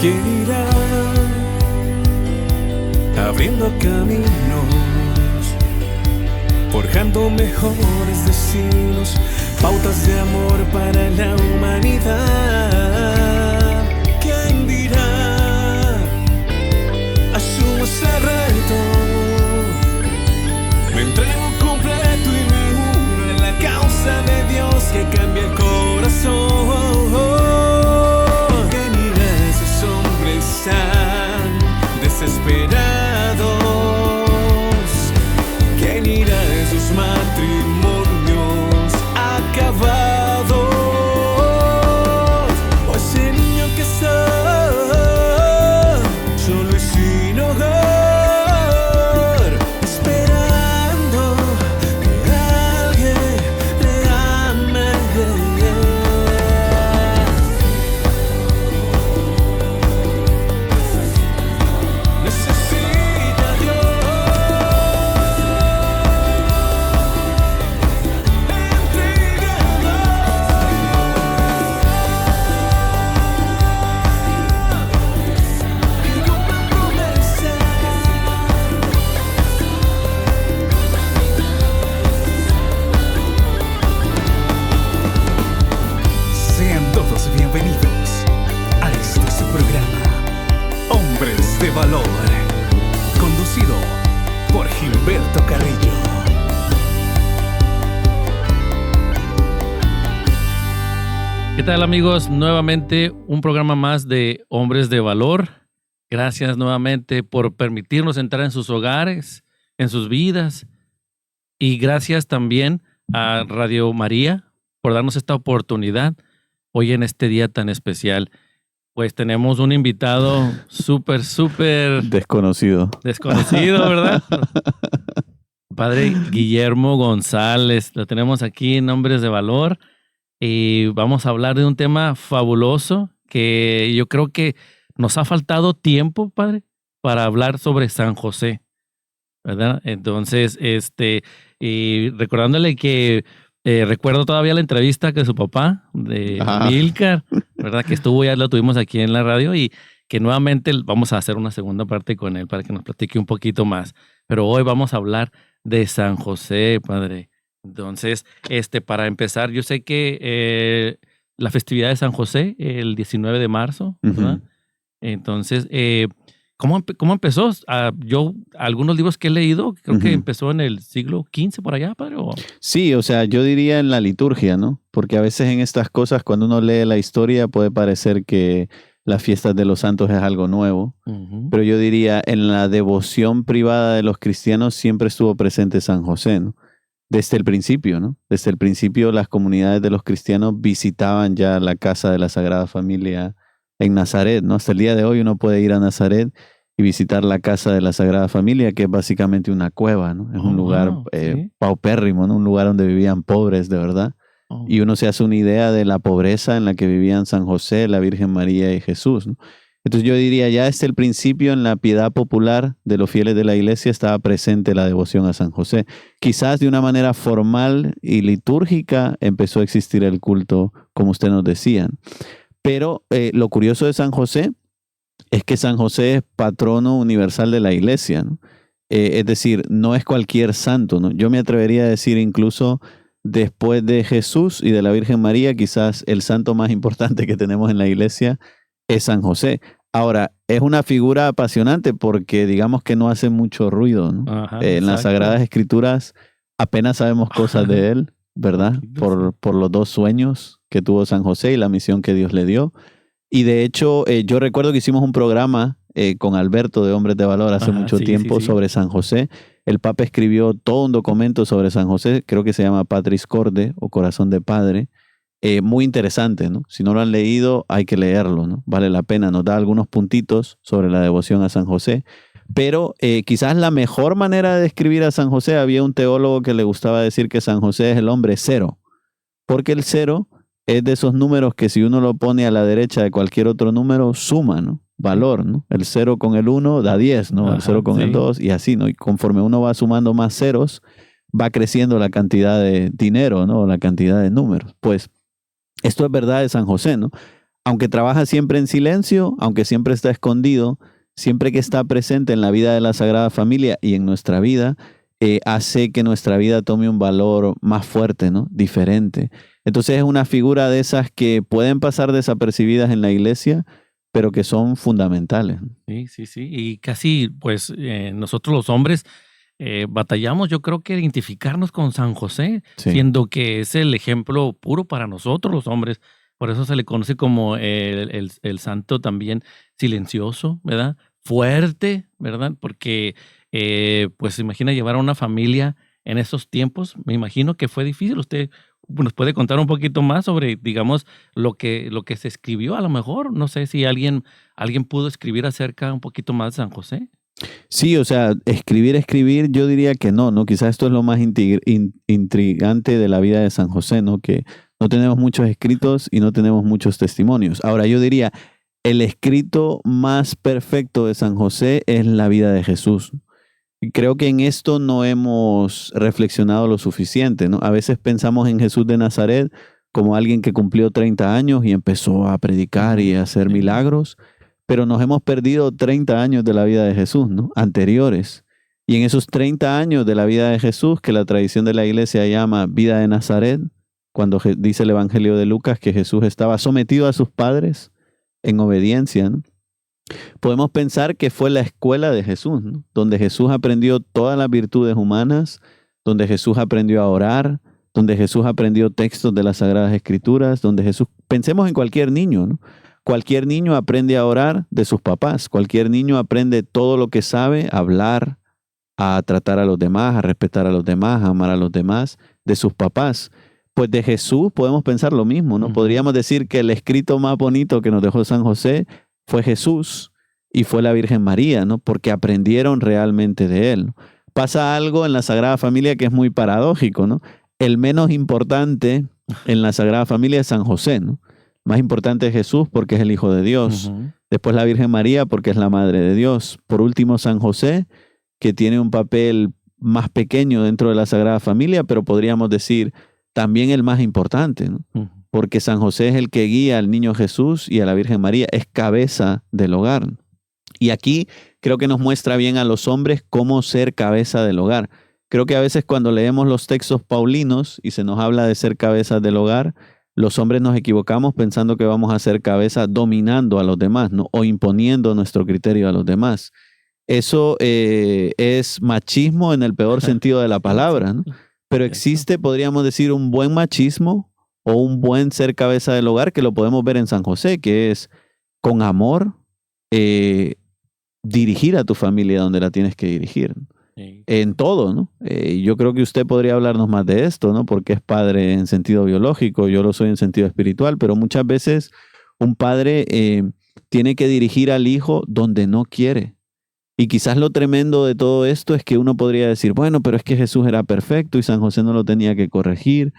¿Quién irá abriendo caminos, forjando mejores destinos, pautas de amor para la humanidad? ¿Quién dirá asumo ese reto? Me entrego completo y me uno en la causa de Dios que cambia el corazón. ¿Quién irá esos hombres tan desesperados? ¿Quién irá esos matrimonios acabados? O ese niño que está solo y sin hogar, esperando que alguien le ame. Necesita a Dios. Sean todos bienvenidos a este su programa, Hombres de Valor, conducido por Gilberto Carrillo. ¿Qué tal, amigos? Nuevamente un programa más de Hombres de Valor. Gracias nuevamente por permitirnos entrar en sus hogares, en sus vidas. Y gracias también a Radio María por darnos esta oportunidad hoy en este día tan especial. Pues tenemos un invitado súper Desconocido. desconocido, ¿verdad? Padre Guillermo González. Lo tenemos aquí en Hombres de Valor. Y vamos a hablar de un tema fabuloso que yo creo que nos ha faltado tiempo, Padre, para hablar sobre San José, ¿verdad? Entonces, y recordándole que recuerdo todavía la entrevista que su papá, de Ajá. Milcar, ¿verdad? Que estuvo, ya lo tuvimos aquí en la radio y que nuevamente vamos a hacer una segunda parte con él para que nos platique un poquito más. Pero hoy vamos a hablar de San José, Padre. Entonces, para empezar, yo sé que la festividad de San José, el 19 de marzo, ¿verdad? Ujú. Entonces, ¿cómo empezó? Yo, algunos libros que he leído, creo que Ujú. empezó en el siglo XV por allá, Padre. Sí, o sea, yo diría en la liturgia, ¿no? Porque a veces en estas cosas, cuando uno lee la historia, puede parecer que las fiestas de los santos es algo nuevo. Ujú. Pero yo diría, en la devoción privada de los cristianos siempre estuvo presente San José, ¿no? Desde el principio, ¿no? Desde el principio las comunidades de los cristianos visitaban ya la casa de la Sagrada Familia en Nazaret, ¿no? Hasta el día de hoy uno puede ir a Nazaret y visitar la casa de la Sagrada Familia, que es básicamente una cueva, ¿no? Es un lugar Wow, sí. paupérrimo, ¿no? Un lugar donde vivían pobres, de verdad. Oh. Y uno se hace una idea de la pobreza en la que vivían San José, la Virgen María y Jesús, ¿no? Entonces yo diría, ya desde el principio en la piedad popular de los fieles de la iglesia estaba presente la devoción a San José. Quizás de una manera formal y litúrgica empezó a existir el culto, como usted nos decía. Pero lo curioso de San José es que San José es patrono universal de la iglesia, ¿no? Es decir, no es cualquier santo, ¿no? Yo me atrevería a decir incluso después de Jesús y de la Virgen María, quizás el santo más importante que tenemos en la iglesia es San José. Ahora, es una figura apasionante porque digamos que no hace mucho ruido, ¿no? Ajá, En las exacto. Sagradas Escrituras apenas sabemos cosas de él, ¿verdad? Por los dos sueños que tuvo San José y la misión que Dios le dio. Y de hecho, yo recuerdo que hicimos un programa con Alberto de Hombres de Valor hace Ajá, mucho sí, tiempo sí. sobre San José. El Papa escribió todo un documento sobre San José, creo que se llama Patris Corde o Corazón de Padre. Muy interesante, ¿no? Si no lo han leído, hay que leerlo, ¿no? Vale la pena. Nos da algunos puntitos sobre la devoción a San José. Pero quizás la mejor manera de describir a San José, había un teólogo que le gustaba decir que San José es el hombre cero. Porque el cero es de esos números que si uno lo pone a la derecha de cualquier otro número, suma, ¿no? Valor, ¿no? El 0 con el 1 da 10, ¿no? El 0 con el 2 y así, ¿no? Y conforme uno va sumando más ceros, va creciendo la cantidad de dinero, ¿no? La cantidad de números. Pues esto es verdad de San José, ¿no? aunque trabaja siempre en silencio, aunque siempre está escondido, siempre que está presente en la vida de la Sagrada Familia y en nuestra vida, hace que nuestra vida tome un valor más fuerte, ¿no? Diferente. Entonces es una figura de esas que pueden pasar desapercibidas en la iglesia, pero que son fundamentales. Sí, sí, sí. Y casi, pues, nosotros los hombres batallamos, yo creo que identificarnos con San José, Sí. siendo que es el ejemplo puro para nosotros los hombres. Por eso se le conoce como el santo también silencioso, ¿verdad? Fuerte, ¿verdad? Porque, pues, imagina llevar a una familia en esos tiempos. Me imagino que fue difícil. Usted nos puede contar un poquito más sobre, digamos, lo que se escribió a lo mejor. No sé si alguien pudo escribir acerca un poquito más de San José. Sí, o sea, escribir, yo diría que no. Quizás esto es lo más intrigante de la vida de San José, ¿no? Que no tenemos muchos escritos y no tenemos muchos testimonios. Ahora, yo diría, el escrito más perfecto de San José es la vida de Jesús. Y creo que en esto no hemos reflexionado lo suficiente, ¿no? A veces pensamos en Jesús de Nazaret como alguien que cumplió 30 años y empezó a predicar y a hacer milagros, pero nos hemos perdido 30 años de la vida de Jesús, ¿no? Anteriores. Y en esos 30 años de la vida de Jesús, que la tradición de la iglesia llama vida de Nazaret, cuando dice el Evangelio de Lucas que Jesús estaba sometido a sus padres en obediencia, ¿no? Podemos pensar que fue la escuela de Jesús, ¿no? Donde Jesús aprendió todas las virtudes humanas, donde Jesús aprendió a orar, donde Jesús aprendió textos de las Sagradas Escrituras, donde Jesús, pensemos en cualquier niño, ¿no? Cualquier niño aprende a orar de sus papás, cualquier niño aprende todo lo que sabe, a hablar, a tratar a los demás, a respetar a los demás, a amar a los demás, de sus papás. Pues de Jesús podemos pensar lo mismo, ¿no? Podríamos decir que el escrito más bonito que nos dejó San José fue Jesús y fue la Virgen María, ¿no? Porque aprendieron realmente de él, ¿no? Pasa algo en la Sagrada Familia que es muy paradójico, ¿no? El menos importante en la Sagrada Familia es San José, ¿no? Más importante es Jesús porque es el Hijo de Dios. Después la Virgen María porque es la Madre de Dios. Por último, San José, que tiene un papel más pequeño dentro de la Sagrada Familia, pero podríamos decir también el más importante, ¿no? Porque San José es el que guía al niño Jesús y a la Virgen María, es cabeza del hogar. Y aquí creo que nos muestra bien a los hombres cómo ser cabeza del hogar. Creo que a veces cuando leemos los textos paulinos y se nos habla de ser cabeza del hogar, los hombres nos equivocamos pensando que vamos a ser cabeza dominando a los demás, ¿no? O imponiendo nuestro criterio a los demás. Eso es machismo en el peor sentido de la palabra, ¿no? Pero existe, podríamos decir, un buen machismo o un buen ser cabeza del hogar que lo podemos ver en San José, que es con amor dirigir a tu familia donde la tienes que dirigir. Sí. En todo, ¿no? Yo creo que usted podría hablarnos más de esto, ¿no? Porque es padre en sentido biológico, yo lo soy en sentido espiritual, pero muchas veces un padre tiene que dirigir al hijo donde no quiere. Y quizás lo tremendo de todo esto es que uno podría decir, bueno, pero es que Jesús era perfecto y San José no lo tenía que corregir.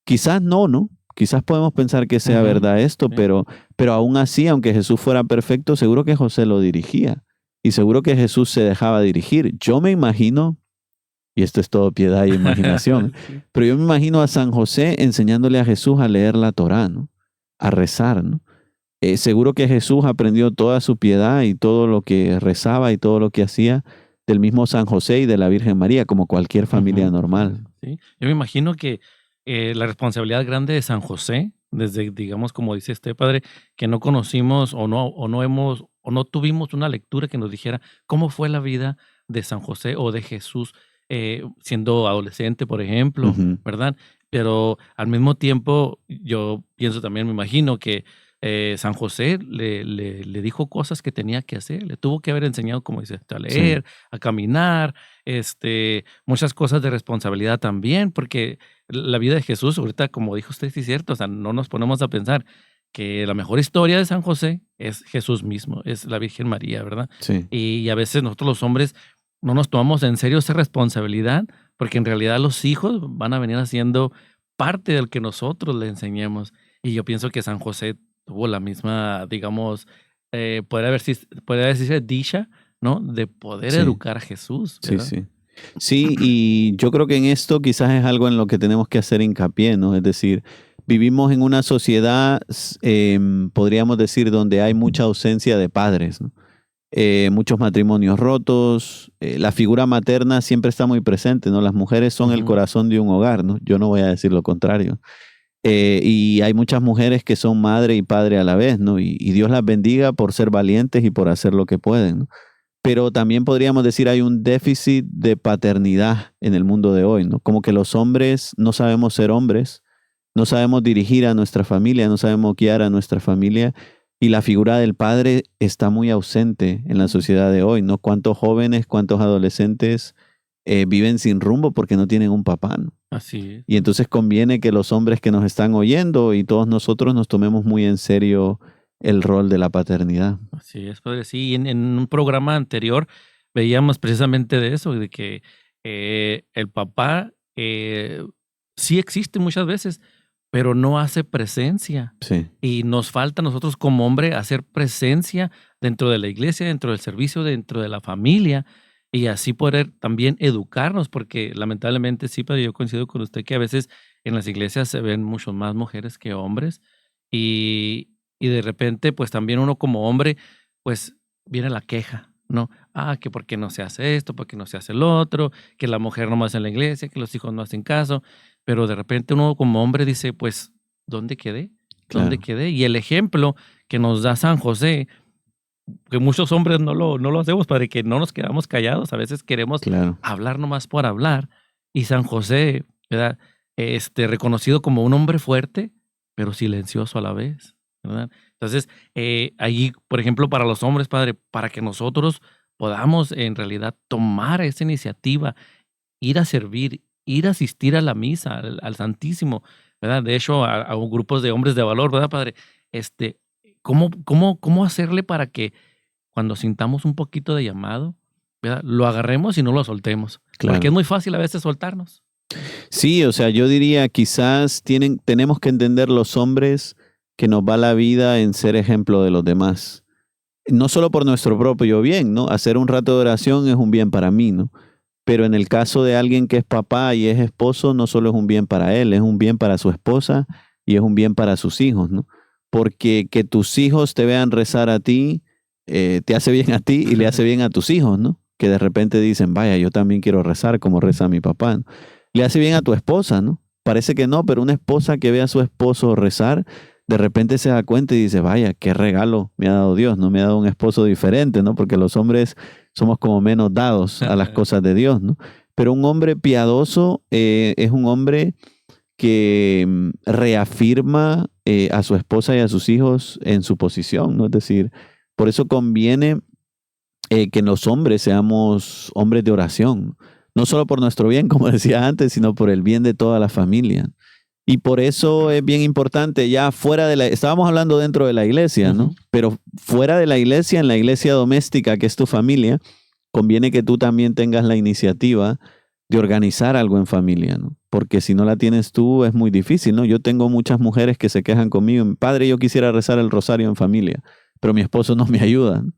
Quizás no, ¿no? Quizás podemos pensar que sea verdad esto, pero aún así, aunque Jesús fuera perfecto, seguro que José lo dirigía. Y seguro que Jesús se dejaba dirigir. Yo me imagino, y esto es todo piedad y imaginación, Sí. pero yo me imagino a San José enseñándole a Jesús a leer la Torá, ¿no? A rezar, ¿no? Seguro que Jesús aprendió toda su piedad y todo lo que rezaba y todo lo que hacía del mismo San José y de la Virgen María, como cualquier familia normal. Sí. Yo me imagino que la responsabilidad grande de San José, desde, digamos, como dice este padre, que no conocimos o no tuvimos una lectura que nos dijera cómo fue la vida de San José o de Jesús siendo adolescente, por ejemplo, ¿verdad? Pero al mismo tiempo, yo pienso también, me imagino que San José le dijo cosas que tenía que hacer, le tuvo que haber enseñado, como dice, a leer, a caminar, muchas cosas de responsabilidad también, porque la vida de Jesús, ahorita, como dijo usted, sí es cierto, o sea, no nos ponemos a pensar que la mejor historia de San José es Jesús mismo, es la Virgen María, ¿verdad? Sí. Y a veces nosotros los hombres no nos tomamos en serio esa responsabilidad, porque en realidad los hijos van a venir haciendo parte del que nosotros le enseñemos. Y yo pienso que San José tuvo la misma, digamos, podría decirse dicha, ¿no? De poder educar a Jesús, ¿verdad? Sí. Sí, y yo creo que en esto quizás es algo en lo que tenemos que hacer hincapié, ¿no? Es decir, vivimos en una sociedad, podríamos decir, donde hay mucha ausencia de padres, ¿no? Muchos matrimonios rotos, la figura materna siempre está muy presente, ¿no? Las mujeres son el corazón de un hogar, ¿no? Yo no voy a decir lo contrario. Y hay muchas mujeres que son madre y padre a la vez, ¿no? Y Dios las bendiga por ser valientes y por hacer lo que pueden, ¿no? Pero también podríamos decir hay un déficit de paternidad en el mundo de hoy, ¿no? Como que los hombres no sabemos ser hombres, no sabemos dirigir a nuestra familia, no sabemos guiar a nuestra familia, y la figura del padre está muy ausente en la sociedad de hoy, ¿no? ¿Cuántos jóvenes, cuántos adolescentes viven sin rumbo porque no tienen un papá, ¿no? Así es. Y entonces conviene que los hombres que nos están oyendo y todos nosotros nos tomemos muy en serio el rol de la paternidad. Así es, padre. Sí, en un programa anterior veíamos precisamente de eso, de que el papá sí existe muchas veces, pero no hace presencia. Sí, Y nos falta a nosotros como hombre hacer presencia dentro de la iglesia, dentro del servicio, dentro de la familia, y así poder también educarnos, porque lamentablemente sí, pero yo coincido con usted que a veces en las iglesias se ven mucho más mujeres que hombres, y de repente pues también uno como hombre pues viene la queja, ¿no? Que por qué no se hace esto, por qué no se hace el otro, que la mujer no más en la iglesia, que los hijos no hacen caso, pero de repente uno como hombre dice, pues, ¿dónde quedé? ¿Dónde claro. quedé? Y el ejemplo que nos da San José, que muchos hombres no lo hacemos para que no nos quedamos callados, a veces queremos Claro. hablar nomás por hablar, y San José, ¿verdad? Reconocido como un hombre fuerte, pero silencioso a la vez, ¿verdad? Entonces, ahí, por ejemplo, para los hombres, padre, para que nosotros podamos en realidad tomar esa iniciativa, ir a servir, ir a asistir a la misa, al Santísimo, ¿verdad? De hecho, a grupos de hombres de valor, ¿verdad, padre? ¿Cómo hacerle para que cuando sintamos un poquito de llamado, ¿verdad? Lo agarremos y no lo soltemos? Porque Claro. es muy fácil a veces soltarnos. Sí, o sea, yo diría quizás tenemos que entender los hombres que nos va la vida en ser ejemplo de los demás. No solo por nuestro propio bien, ¿no? Hacer un rato de oración es un bien para mí, ¿no? Pero en el caso de alguien que es papá y es esposo, no solo es un bien para él, es un bien para su esposa y es un bien para sus hijos, ¿no? Porque que tus hijos te vean rezar a ti, te hace bien a ti y le hace bien a tus hijos, ¿no? Que de repente dicen, vaya, yo también quiero rezar como reza mi papá, ¿no? Le hace bien a tu esposa, ¿no? Parece que no, pero una esposa que ve a su esposo rezar, de repente se da cuenta y dice, vaya, qué regalo me ha dado Dios, ¿no? Me ha dado un esposo diferente, ¿no? Porque los hombres somos como menos dados a las cosas de Dios, ¿no? Pero un hombre piadoso es un hombre que reafirma a su esposa y a sus hijos en su posición, ¿no? Es decir, por eso conviene que los hombres seamos hombres de oración, no solo por nuestro bien, como decía antes, sino por el bien de toda la familia. Y por eso es bien importante, ya fuera de estábamos hablando dentro de la iglesia, ¿no? Pero fuera de la iglesia, en la iglesia doméstica, que es tu familia, conviene que tú también tengas la iniciativa de organizar algo en familia, ¿no? Porque si no la tienes tú es muy difícil, ¿no? Yo tengo muchas mujeres que se quejan conmigo, padre, yo quisiera rezar el rosario en familia, pero mi esposo no me ayuda, ¿no?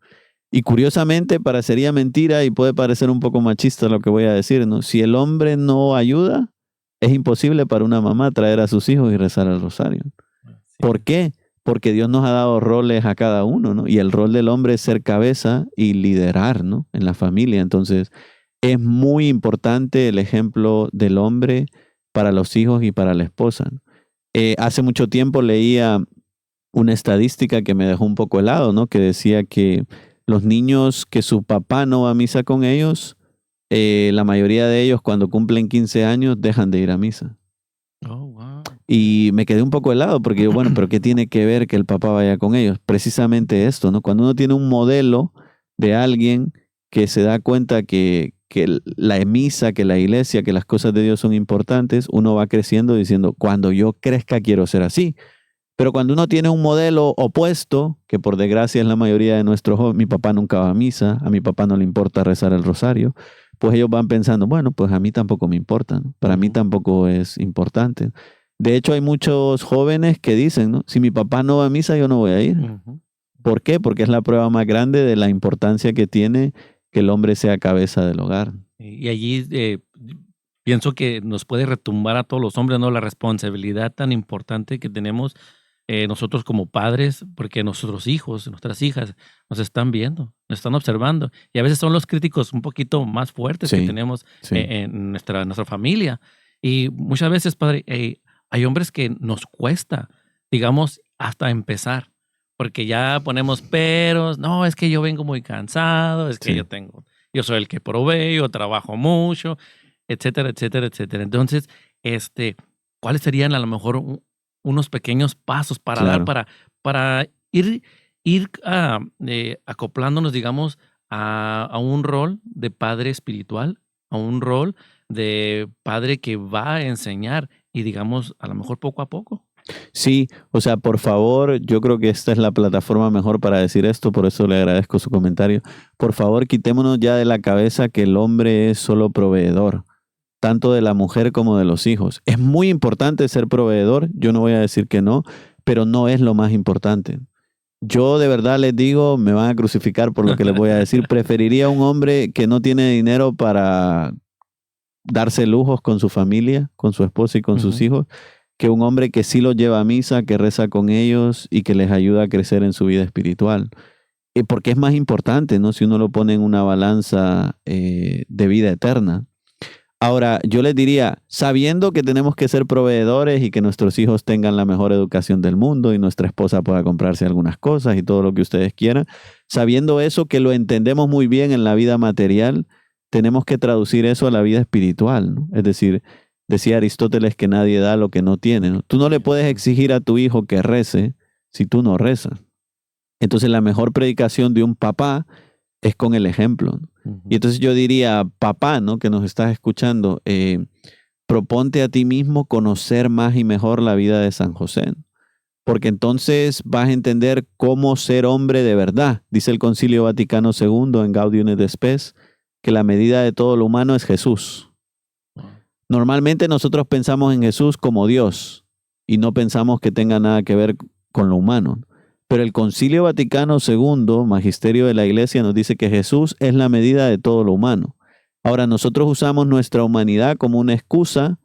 Y curiosamente, parecería mentira y puede parecer un poco machista lo que voy a decir, ¿no? Si el hombre no ayuda, es imposible para una mamá traer a sus hijos y rezar el rosario. ¿Por qué? Porque Dios nos ha dado roles a cada uno, ¿no? Y el rol del hombre es ser cabeza y liderar, ¿no? En la familia. Entonces, es muy importante el ejemplo del hombre para los hijos y para la esposa, ¿no? Hace mucho tiempo leía una estadística que me dejó un poco helado, ¿no? Que decía que los niños que su papá no va a misa con ellos, la mayoría de ellos cuando cumplen 15 años dejan de ir a misa. Oh, wow. Y me quedé un poco helado porque yo, bueno, pero ¿qué tiene que ver que el papá vaya con ellos? Precisamente esto, ¿no? Cuando uno tiene un modelo de alguien que se da cuenta que la misa, que la iglesia, que las cosas de Dios son importantes, uno va creciendo diciendo, cuando yo crezca quiero ser así. Pero cuando uno tiene un modelo opuesto, que por desgracia es la mayoría de nuestros jóvenes, mi papá nunca va a misa, a mi papá no le importa rezar el rosario, pues ellos van pensando, bueno, pues a mí tampoco me importa, ¿no? Para mí tampoco es importante. De hecho, hay muchos jóvenes que dicen, ¿no? Si mi papá no va a misa, yo no voy a ir. ¿Por qué? Porque es la prueba más grande de la importancia que tiene que el hombre sea cabeza del hogar. Y allí pienso que nos puede retumbar a todos los hombres, ¿no? La responsabilidad tan importante que tenemos nosotros como padres, porque nuestros hijos, nuestras hijas nos están viendo, nos están observando. Y a veces son los críticos un poquito más fuertes que tenemos en nuestra familia. Y muchas veces, padre, hay hombres que nos cuesta, digamos, hasta empezar. Porque ya ponemos peros, no, es que yo vengo muy cansado, es que yo soy el que provee, yo trabajo mucho, etcétera, etcétera, etcétera. Entonces, ¿cuáles serían a lo mejor unos pequeños pasos para dar para ir acoplándonos, digamos, a un rol de padre espiritual, a un rol de padre que va a enseñar y, digamos, a lo mejor poco a poco? Sí, o sea, por favor, yo creo que esta es la plataforma mejor para decir esto, por eso le agradezco su comentario. Por favor, quitémonos ya de la cabeza que el hombre es solo proveedor, tanto de la mujer como de los hijos. Es muy importante ser proveedor, yo no voy a decir que no, pero no es lo más importante. Yo de verdad les digo, me van a crucificar por lo que les voy a decir, preferiría un hombre que no tiene dinero para darse lujos con su familia, con su esposa y con sus hijos, que un hombre que sí los lleva a misa, que reza con ellos y que les ayuda a crecer en su vida espiritual. Porque es más importante, ¿no? Si uno lo pone en una balanza de vida eterna. Ahora, yo les diría, sabiendo que tenemos que ser proveedores y que nuestros hijos tengan la mejor educación del mundo y nuestra esposa pueda comprarse algunas cosas y todo lo que ustedes quieran, sabiendo eso, que lo entendemos muy bien en la vida material, tenemos que traducir eso a la vida espiritual, ¿no? Es decir, decía Aristóteles que nadie da lo que no tiene, ¿no? Tú no le puedes exigir a tu hijo que rece si tú no rezas. Entonces la mejor predicación de un papá es con el ejemplo, ¿no? Y entonces yo diría, papá, ¿no? Que nos estás escuchando, proponte a ti mismo conocer más y mejor la vida de San José, ¿no? Porque entonces vas a entender cómo ser hombre de verdad. Dice el Concilio Vaticano II en Gaudium et Spes que la medida de todo lo humano es Jesús. Normalmente nosotros pensamos en Jesús como Dios y no pensamos que tenga nada que ver con lo humano. Pero el Concilio Vaticano II, Magisterio de la Iglesia, nos dice que Jesús es la medida de todo lo humano. Ahora, nosotros usamos nuestra humanidad como una excusa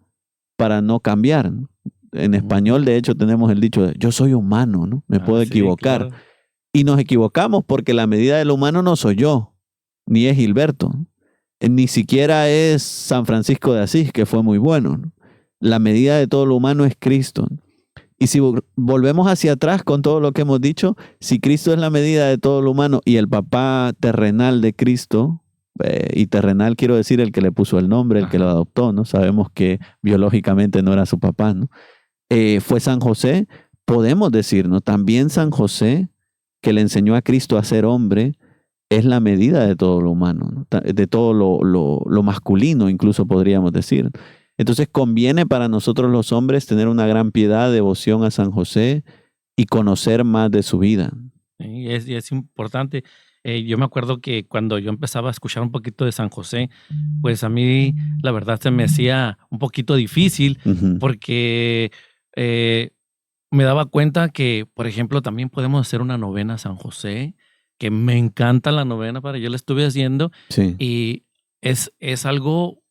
para no cambiar, ¿no? En español, de hecho, tenemos el dicho de, yo soy humano, ¿no? Me puedo equivocar. Claro. Y nos equivocamos porque la medida de lo humano no soy yo, ni es Gilberto, ¿no? Ni siquiera es San Francisco de Asís, que fue muy bueno, ¿no? La medida de todo lo humano es Cristo, ¿no? Y si volvemos hacia atrás con todo lo que hemos dicho, si Cristo es la medida de todo lo humano y el papá terrenal de Cristo, y terrenal quiero decir el que le puso el nombre, el que lo adoptó, ¿no? Sabemos que biológicamente no era su papá, ¿no? Fue San José, podemos decir, ¿no? También San José, que le enseñó a Cristo a ser hombre, es la medida de todo lo humano, ¿no? De todo lo masculino, incluso podríamos decir. Entonces conviene para nosotros los hombres tener una gran piedad, devoción a San José y conocer más de su vida. Y es importante. Yo me acuerdo que cuando yo empezaba a escuchar un poquito de San José, pues a mí la verdad se me hacía un poquito difícil porque me daba cuenta que, por ejemplo, también podemos hacer una novena a San José, que me encanta la novena, yo la estuve haciendo y es algo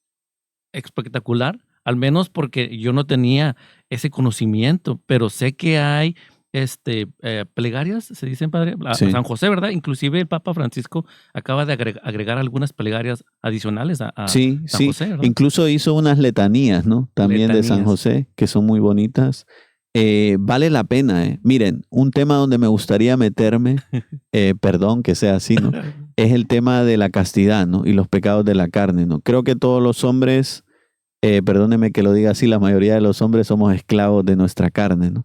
espectacular, al menos porque yo no tenía ese conocimiento, pero sé que hay plegarias, se dicen, padre, a San José, ¿verdad? Inclusive el Papa Francisco acaba de agregar algunas plegarias adicionales a San José, ¿verdad? Incluso hizo unas letanías, ¿no? También de San José, que son muy bonitas. Vale la pena, Miren, un tema donde me gustaría meterme, perdón que sea así, ¿no? Es el tema de la castidad, ¿no? Y los pecados de la carne, ¿no? Creo que todos los hombres, perdóneme que lo diga así, la mayoría de los hombres somos esclavos de nuestra carne, ¿no?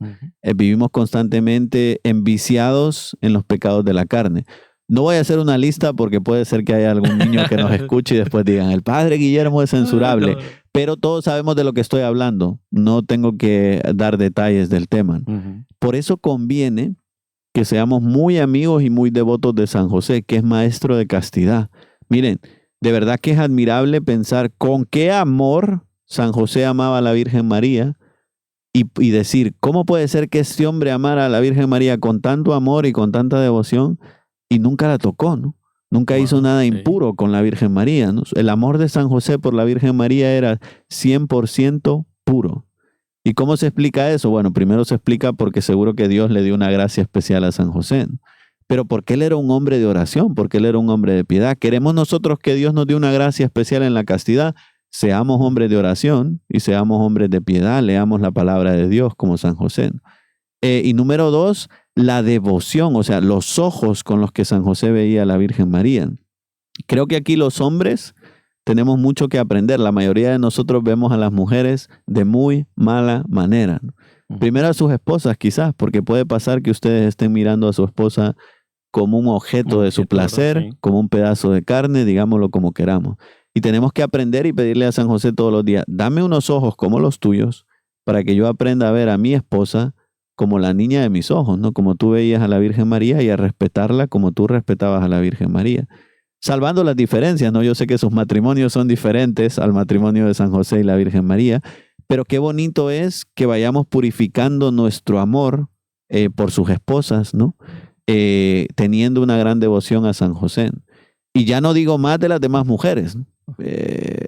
Vivimos constantemente enviciados en los pecados de la carne. No voy a hacer una lista porque puede ser que haya algún niño que nos escuche y después digan, el padre Guillermo es censurable. Pero todos sabemos de lo que estoy hablando. No tengo que dar detalles del tema. Por eso conviene que seamos muy amigos y muy devotos de San José, que es maestro de castidad. Miren, de verdad que es admirable pensar con qué amor San José amaba a la Virgen María y decir, ¿cómo puede ser que este hombre amara a la Virgen María con tanto amor y con tanta devoción y nunca la tocó, ¿no? Nunca hizo nada sí. impuro con la Virgen María, ¿no? El amor de San José por la Virgen María era 100% puro. ¿Y cómo se explica eso? Bueno, primero se explica porque seguro que Dios le dio una gracia especial a San José, ¿no? Pero porque él era un hombre de oración, porque él era un hombre de piedad. ¿Queremos nosotros que Dios nos dé una gracia especial en la castidad? Seamos hombres de oración y seamos hombres de piedad, leamos la palabra de Dios como San José, ¿no? Y número 2, la devoción, o sea, los ojos con los que San José veía a la Virgen María. Creo que aquí los hombres tenemos mucho que aprender. La mayoría de nosotros vemos a las mujeres de muy mala manera, ¿no? Primero a sus esposas quizás, porque puede pasar que ustedes estén mirando a su esposa como un objeto de su placer, sí. como un pedazo de carne, digámoslo como queramos. Y tenemos que aprender y pedirle a San José todos los días, dame unos ojos como los tuyos para que yo aprenda a ver a mi esposa como la niña de mis ojos, ¿no? Como tú veías a la Virgen María y a respetarla como tú respetabas a la Virgen María. Salvando las diferencias, ¿no? Yo sé que sus matrimonios son diferentes al matrimonio de San José y la Virgen María, pero qué bonito es que vayamos purificando nuestro amor por sus esposas, ¿no? Teniendo una gran devoción a San José. Y ya no digo más de las demás mujeres, ¿no?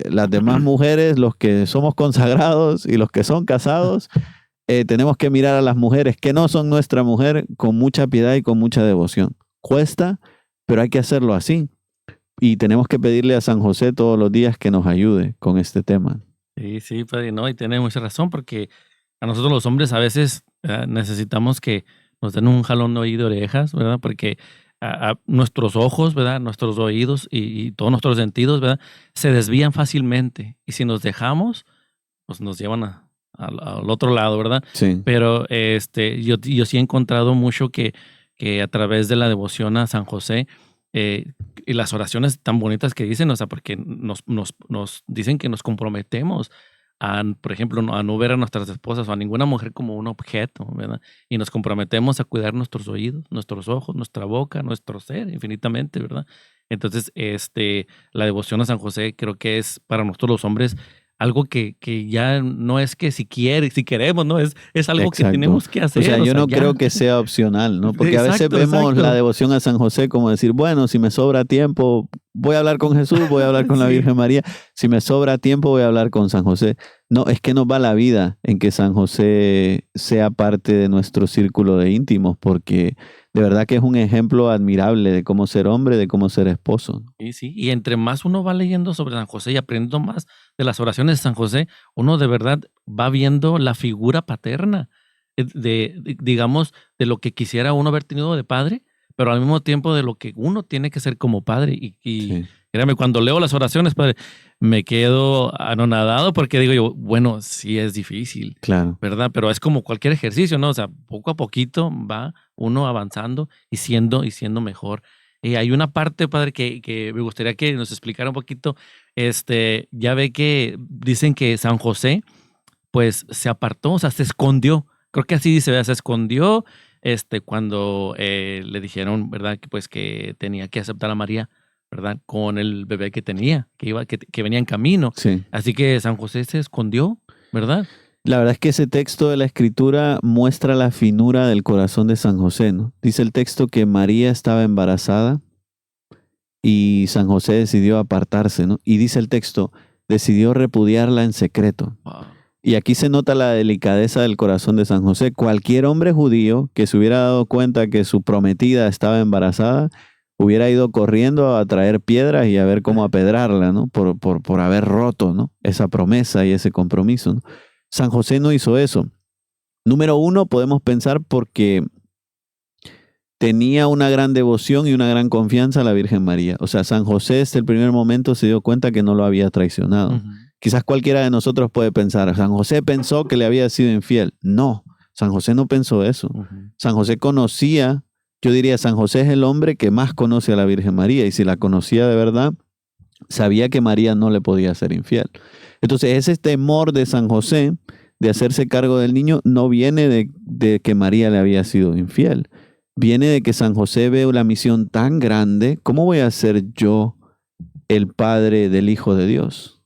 Las demás mujeres, los que somos consagrados y los que son casados, tenemos que mirar a las mujeres que no son nuestra mujer con mucha piedad y con mucha devoción. Cuesta, pero hay que hacerlo así. Y tenemos que pedirle a San José todos los días que nos ayude con este tema. Sí, padre, no, y tiene mucha razón, porque a nosotros los hombres a veces necesitamos que nos den un jalón de oído de orejas, ¿verdad? Porque a nuestros ojos, ¿verdad? Nuestros oídos y todos nuestros sentidos, ¿verdad? Se desvían fácilmente. Y si nos dejamos, pues nos llevan al otro lado, ¿verdad? Sí. Pero yo sí he encontrado mucho que a través de la devoción a San José y las oraciones tan bonitas que dicen, o sea, porque nos dicen que nos comprometemos por ejemplo, a no ver a nuestras esposas o a ninguna mujer como un objeto, ¿verdad? Y nos comprometemos a cuidar nuestros oídos, nuestros ojos, nuestra boca, nuestro ser, infinitamente, ¿verdad? Entonces, la devoción a San José creo que es para nosotros los hombres algo que ya no es que si queremos, ¿no? Es algo Exacto. que tenemos que hacer. O sea, yo no ya. creo que sea opcional, ¿no? Porque a veces Exacto, vemos exacto. la devoción a San José como decir, bueno, si me sobra tiempo, voy a hablar con Jesús, voy a hablar con la Sí. Virgen María. Si me sobra tiempo, voy a hablar con San José. No, es que nos va la vida en que San José sea parte de nuestro círculo de íntimos, porque de verdad que es un ejemplo admirable de cómo ser hombre, de cómo ser esposo. Sí. Y entre más uno va leyendo sobre San José y aprendiendo más de las oraciones de San José, uno de verdad va viendo la figura paterna digamos, de lo que quisiera uno haber tenido de padre, pero al mismo tiempo de lo que uno tiene que ser como padre. Y Sí. créame, cuando leo las oraciones, padre, me quedo anonadado porque digo yo, bueno, sí es difícil, Claro. ¿verdad? Pero es como cualquier ejercicio, ¿no? O sea, poco a poquito va uno avanzando y siendo mejor. Hay una parte, padre, que me gustaría que nos explicara un poquito. Ya ve que dicen que San José, pues, se apartó, o sea, se escondió. Creo que así dice, ¿verdad? Se escondió cuando le dijeron, ¿verdad? Que pues que tenía que aceptar a María, ¿verdad? Con el bebé que tenía, que venía en camino. Sí. Así que San José se escondió, ¿verdad? La verdad es que ese texto de la Escritura muestra la finura del corazón de San José, ¿no? Dice el texto que María estaba embarazada y San José decidió apartarse, ¿no? Y dice el texto, decidió repudiarla en secreto. Wow. Y aquí se nota la delicadeza del corazón de San José. Cualquier hombre judío que se hubiera dado cuenta que su prometida estaba embarazada, hubiera ido corriendo a traer piedras y a ver cómo apedrarla, ¿no? Por haber roto, ¿no? Esa promesa y ese compromiso, ¿no? San José no hizo eso. Número 1, podemos pensar porque tenía una gran devoción y una gran confianza a la Virgen María. O sea, San José desde el primer momento se dio cuenta que no lo había traicionado. Uh-huh. Quizás cualquiera de nosotros puede pensar, San José pensó que le había sido infiel. No, San José no pensó eso. Uh-huh. San José conocía, yo diría, San José es el hombre que más conoce a la Virgen María, y si la conocía de verdad, sabía que María no le podía ser infiel. Entonces, ese temor de San José de hacerse cargo del niño no viene de que María le había sido infiel. Viene de que San José ve una misión tan grande. ¿Cómo voy a ser yo el padre del Hijo de Dios?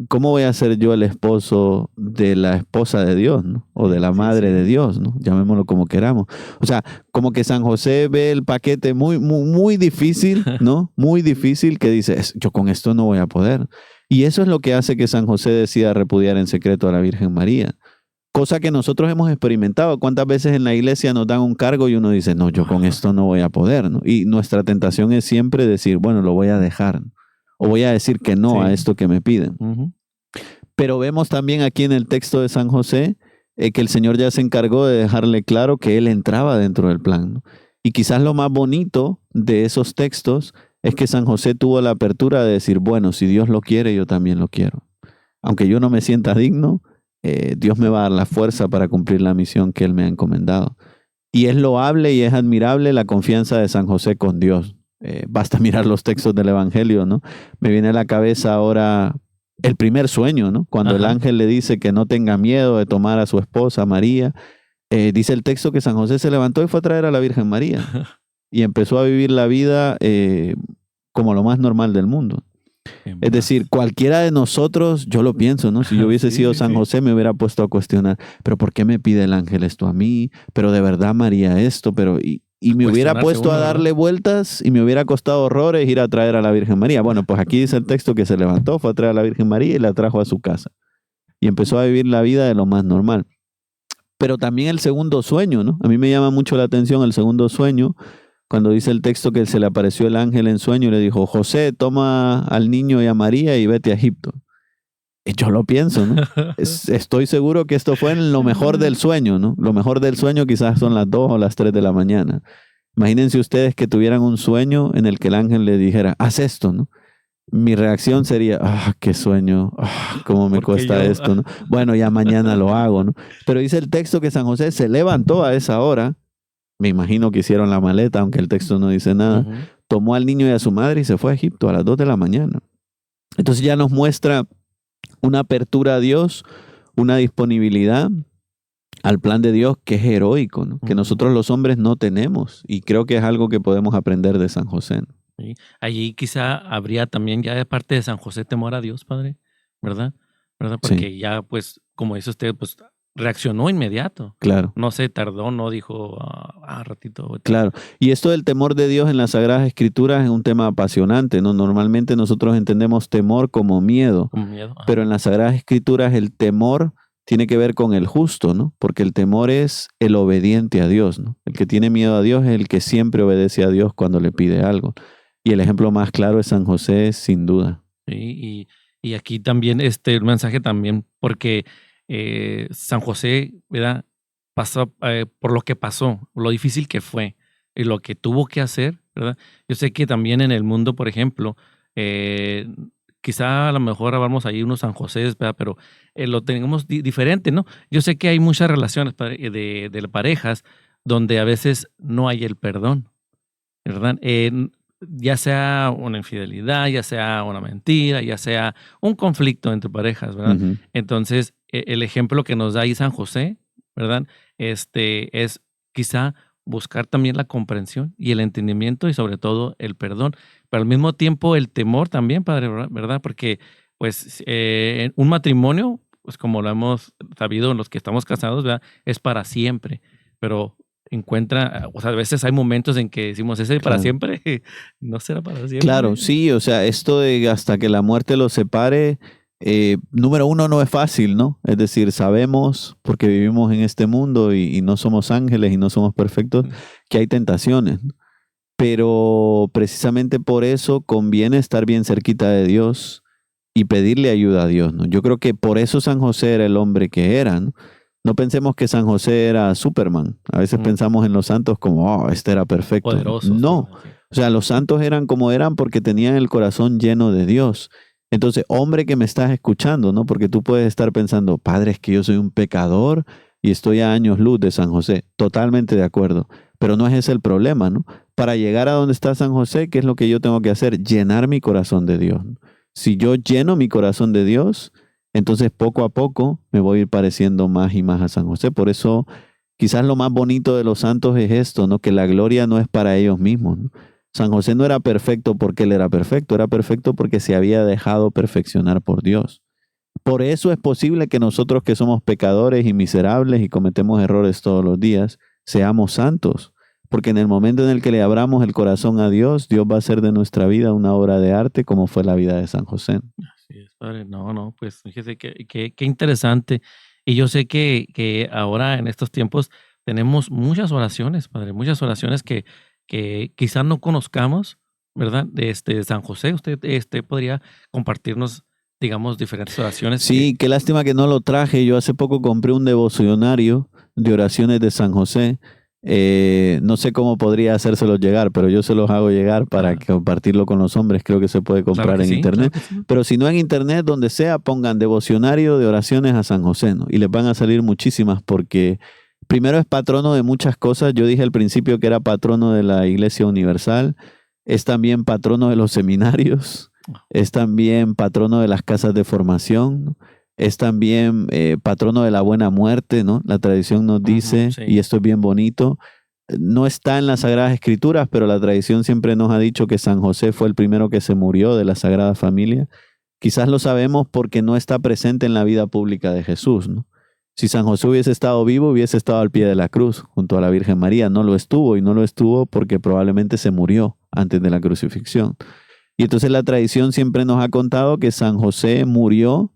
¿cómo voy a ser yo el esposo de la esposa de Dios, ¿no? O de la madre de Dios, ¿no? Llamémoslo como queramos. O sea, como que San José ve el paquete muy difícil, ¿no? Muy difícil, que dice, yo con esto no voy a poder. Y eso es lo que hace que San José decida repudiar en secreto a la Virgen María. Cosa que nosotros hemos experimentado. ¿Cuántas veces en la iglesia nos dan un cargo y uno dice, no, yo con esto no voy a poder, ¿no? Y nuestra tentación es siempre decir, bueno, lo voy a dejar, ¿no? O voy a decir que no a esto que me piden. Pero vemos también aquí en el texto de San José que el Señor ya se encargó de dejarle claro que Él entraba dentro del plan, ¿no? Y quizás lo más bonito de esos textos es que San José tuvo la apertura de decir, bueno, si Dios lo quiere, yo también lo quiero. Aunque yo no me sienta digno, Dios me va a dar la fuerza para cumplir la misión que Él me ha encomendado. Y es loable y es admirable la confianza de San José con Dios. Basta mirar los textos del Evangelio, ¿no? Me viene a la cabeza ahora el primer sueño, ¿no? Cuando el ángel le dice que no tenga miedo de tomar a su esposa María, dice el texto que San José se levantó y fue a traer a la Virgen María y empezó a vivir la vida como lo más normal del mundo. Es decir, cualquiera de nosotros, yo lo pienso, ¿no? Si yo hubiese sido San José, me hubiera puesto a cuestionar, pero ¿por qué me pide el ángel esto a mí? Pero de verdad María esto, pero... Y me hubiera puesto a darle vueltas y me hubiera costado horrores ir a traer a la Virgen María. Bueno, pues aquí dice el texto que se levantó, fue a traer a la Virgen María y la trajo a su casa. Y empezó a vivir la vida de lo más normal. Pero también el segundo sueño, ¿no? A mí me llama mucho la atención el segundo sueño, cuando dice el texto que se le apareció el ángel en sueño y le dijo, José, toma al niño y a María y vete a Egipto. Y yo lo pienso, ¿no? Estoy seguro que esto fue en lo mejor del sueño, ¿no? Lo mejor del sueño quizás son las 2 o las 3 de la mañana. Imagínense ustedes que tuvieran un sueño en el que el ángel le dijera, haz esto, ¿no? Mi reacción sería, qué sueño, cómo me cuesta esto, ¿no? Bueno, ya mañana lo hago, ¿no? Pero dice el texto que San José se levantó a esa hora, me imagino que hicieron la maleta, aunque el texto no dice nada, tomó al niño y a su madre y se fue a Egipto a las 2 de la mañana. Entonces ya nos muestra una apertura a Dios, una disponibilidad al plan de Dios que es heroico, ¿no? Que nosotros los hombres no tenemos, y creo que es algo que podemos aprender de San José, ¿no? Sí. Allí quizá habría también ya de parte de San José temor a Dios, Padre, ¿verdad? Porque ya, pues, como dice usted, pues reaccionó inmediato. Claro. No se tardó, no dijo, ratito. Claro. Y esto del temor de Dios en las Sagradas Escrituras es un tema apasionante, ¿no? Normalmente nosotros entendemos temor como miedo. Pero en las Sagradas Escrituras el temor tiene que ver con el justo, ¿no? Porque el temor es el obediente a Dios, ¿no? El que tiene miedo a Dios es el que siempre obedece a Dios cuando le pide algo. Y el ejemplo más claro es San José, sin duda. Sí, y aquí también el mensaje también, porque San José, ¿verdad? Pasó por lo que pasó, lo difícil que fue y lo que tuvo que hacer, ¿verdad? Yo sé que también en el mundo, por ejemplo, quizá a lo mejor vamos ahí unos San José, ¿verdad? Pero lo tenemos diferente, ¿no? Yo sé que hay muchas relaciones de parejas donde a veces no hay el perdón, ¿verdad? Ya sea una infidelidad, ya sea una mentira, ya sea un conflicto entre parejas, ¿verdad? Entonces, el ejemplo que nos da ahí San José, ¿verdad? Es quizá buscar también la comprensión y el entendimiento y sobre todo el perdón, pero al mismo tiempo el temor también, Padre, ¿verdad? Porque pues un matrimonio, pues como lo hemos sabido los que estamos casados, ¿verdad? Es para siempre, pero o sea, a veces hay momentos en que decimos, ese para siempre, no será para siempre. Claro, sí, o sea, esto de hasta que la muerte los separe, número uno, no es fácil, ¿no? Es decir, sabemos, porque vivimos en este mundo y no somos ángeles y no somos perfectos, que hay tentaciones, ¿no? Pero precisamente por eso conviene estar bien cerquita de Dios y pedirle ayuda a Dios, ¿no? Yo creo que por eso San José era el hombre que era, ¿no? No pensemos que San José era Superman. A veces pensamos en los santos como, este era perfecto. Poderosos. No, o sea, los santos eran como eran porque tenían el corazón lleno de Dios. Entonces, hombre que me estás escuchando, ¿no? Porque tú puedes estar pensando, Padre, es que yo soy un pecador y estoy a años luz de San José. Totalmente de acuerdo. Pero no es ese el problema, ¿no? Para llegar a donde está San José, ¿qué es lo que yo tengo que hacer? Llenar mi corazón de Dios. Si yo lleno mi corazón de Dios, entonces poco a poco me voy a ir pareciendo más y más a San José. Por eso quizás lo más bonito de los santos es esto, ¿no? Que la gloria no es para ellos mismos, ¿no? San José no era perfecto porque él era perfecto porque se había dejado perfeccionar por Dios. Por eso es posible que nosotros que somos pecadores y miserables y cometemos errores todos los días, seamos santos. Porque en el momento en el que le abramos el corazón a Dios, Dios va a hacer de nuestra vida una obra de arte como fue la vida de San José. Así es, padre. No, pues fíjese qué interesante. Y yo sé que ahora en estos tiempos tenemos muchas oraciones, padre, muchas oraciones que quizás no conozcamos, ¿verdad? De San José. Usted podría compartirnos, digamos, diferentes oraciones. Sí, qué lástima que no lo traje. Yo hace poco compré un devocionario de oraciones de San José. No sé cómo podría hacérselo llegar, pero yo se los hago llegar para compartirlo con los hombres. Creo que se puede comprar en internet. Claro que sí. Pero si no en internet, donde sea, pongan devocionario de oraciones a San José, ¿no? Y les van a salir muchísimas porque primero es patrono de muchas cosas. Yo dije al principio que era patrono de la Iglesia Universal. Es también patrono de los seminarios. Es también patrono de las casas de formación, ¿no? Es también patrono de la buena muerte, ¿no? La tradición nos dice, Sí. y esto es bien bonito, no está en las Sagradas Escrituras, pero la tradición siempre nos ha dicho que San José fue el primero que se murió de la Sagrada Familia. Quizás lo sabemos porque no está presente en la vida pública de Jesús, ¿no? Si San José hubiese estado vivo, hubiese estado al pie de la cruz, junto a la Virgen María. No lo estuvo, y no lo estuvo porque probablemente se murió antes de la crucifixión. Y entonces la tradición siempre nos ha contado que San José murió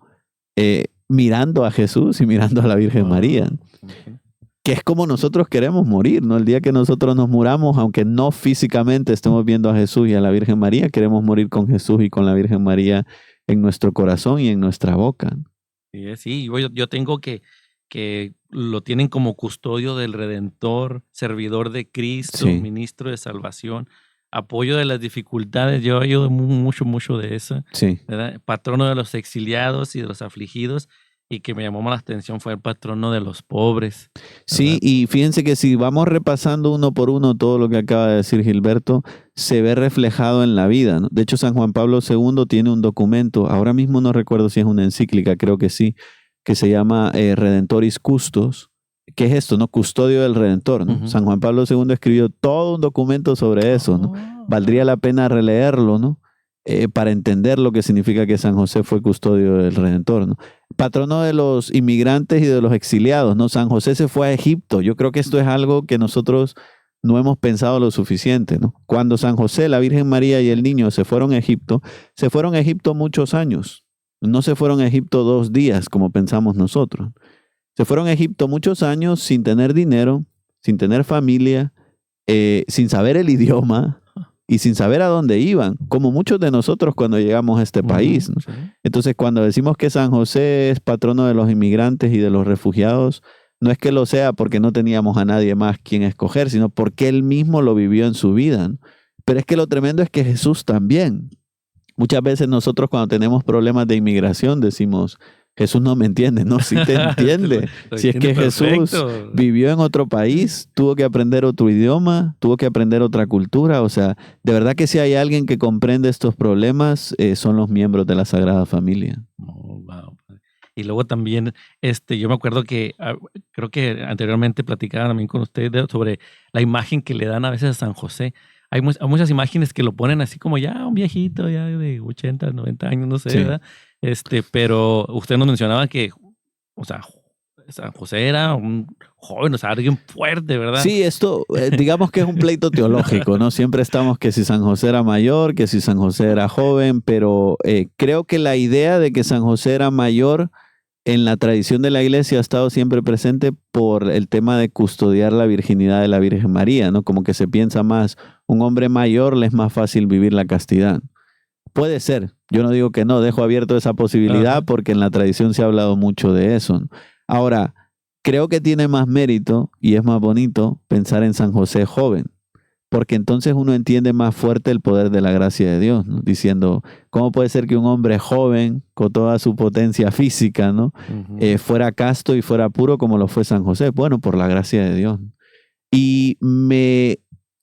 mirando a Jesús y mirando a la Virgen María, que es como nosotros queremos morir, ¿no? El día que nosotros nos muramos, aunque no físicamente estemos viendo a Jesús y a la Virgen María, queremos morir con Jesús y con la Virgen María en nuestro corazón y en nuestra boca. Sí, yo tengo que lo tienen como custodio del Redentor, servidor de Cristo, Sí. ministro de salvación, apoyo de las dificultades. Yo ayudo mucho de eso, Sí. ¿verdad? Patrono de los exiliados y de los afligidos, y que me llamó más la atención fue el patrono de los pobres. Sí, ¿verdad? y fíjense que si vamos repasando uno por uno todo lo que acaba de decir Gilberto, se ve reflejado en la vida, ¿no? De hecho, San Juan Pablo II tiene un documento, ahora mismo no recuerdo si es una encíclica, creo que sí, que se llama Redentoris Custos. ¿Qué es esto, no? Custodio del Redentor, ¿no? Ujú. San Juan Pablo II escribió todo un documento sobre eso, ¿no? Valdría la pena releerlo, ¿no? Para entender lo que significa que San José fue custodio del Redentor, ¿no? Patrono de los inmigrantes y de los exiliados, ¿no? San José se fue a Egipto. Yo creo que esto es algo que nosotros no hemos pensado lo suficiente, ¿no? Cuando San José, la Virgen María y el niño se fueron a Egipto muchos años. No se fueron a Egipto 2 días, como pensamos nosotros. Se fueron a Egipto muchos años sin tener dinero, sin tener familia, sin saber el idioma y sin saber a dónde iban, como muchos de nosotros cuando llegamos a este país, ¿no? Sí. Entonces, cuando decimos que San José es patrono de los inmigrantes y de los refugiados, no es que lo sea porque no teníamos a nadie más quien escoger, sino porque él mismo lo vivió en su vida, ¿no? Pero es que lo tremendo es que Jesús también. Muchas veces nosotros cuando tenemos problemas de inmigración decimos, Jesús no me entiende. No, sí te entiende. Lo Si es que entiende Jesús perfecto. vivió en otro país, tuvo que aprender otro idioma, tuvo que aprender otra cultura. O sea, de verdad que si hay alguien que comprende estos problemas, son los miembros de la Sagrada Familia. Oh, wow. Y luego también, yo me acuerdo que creo que anteriormente platicaba también con ustedes sobre la imagen que le dan a veces a San José. Hay muchas imágenes que lo ponen así como ya un viejito, ya de 80, 90 años, no sé, Sí. ¿verdad? Pero usted nos mencionaba que, o sea, San José era un joven, o sea, alguien fuerte, ¿verdad? Sí, esto digamos que es un pleito teológico, ¿no? Siempre estamos que si San José era mayor, que si San José era joven, pero creo que la idea de que San José era mayor en la tradición de la iglesia ha estado siempre presente por el tema de custodiar la virginidad de la Virgen María, ¿no? Como que se piensa más, un hombre mayor le es más fácil vivir la castidad. Puede ser, yo no digo que no, dejo abierto esa posibilidad. Ajá. Porque en la tradición se ha hablado mucho de eso, ¿no? Ahora, creo que tiene más mérito y es más bonito pensar en San José joven, porque entonces uno entiende más fuerte el poder de la gracia de Dios, ¿no? Diciendo, ¿cómo puede ser que un hombre joven, con toda su potencia física, ¿no? Ujú. Fuera casto y fuera puro como lo fue San José? Bueno, por la gracia de Dios. Y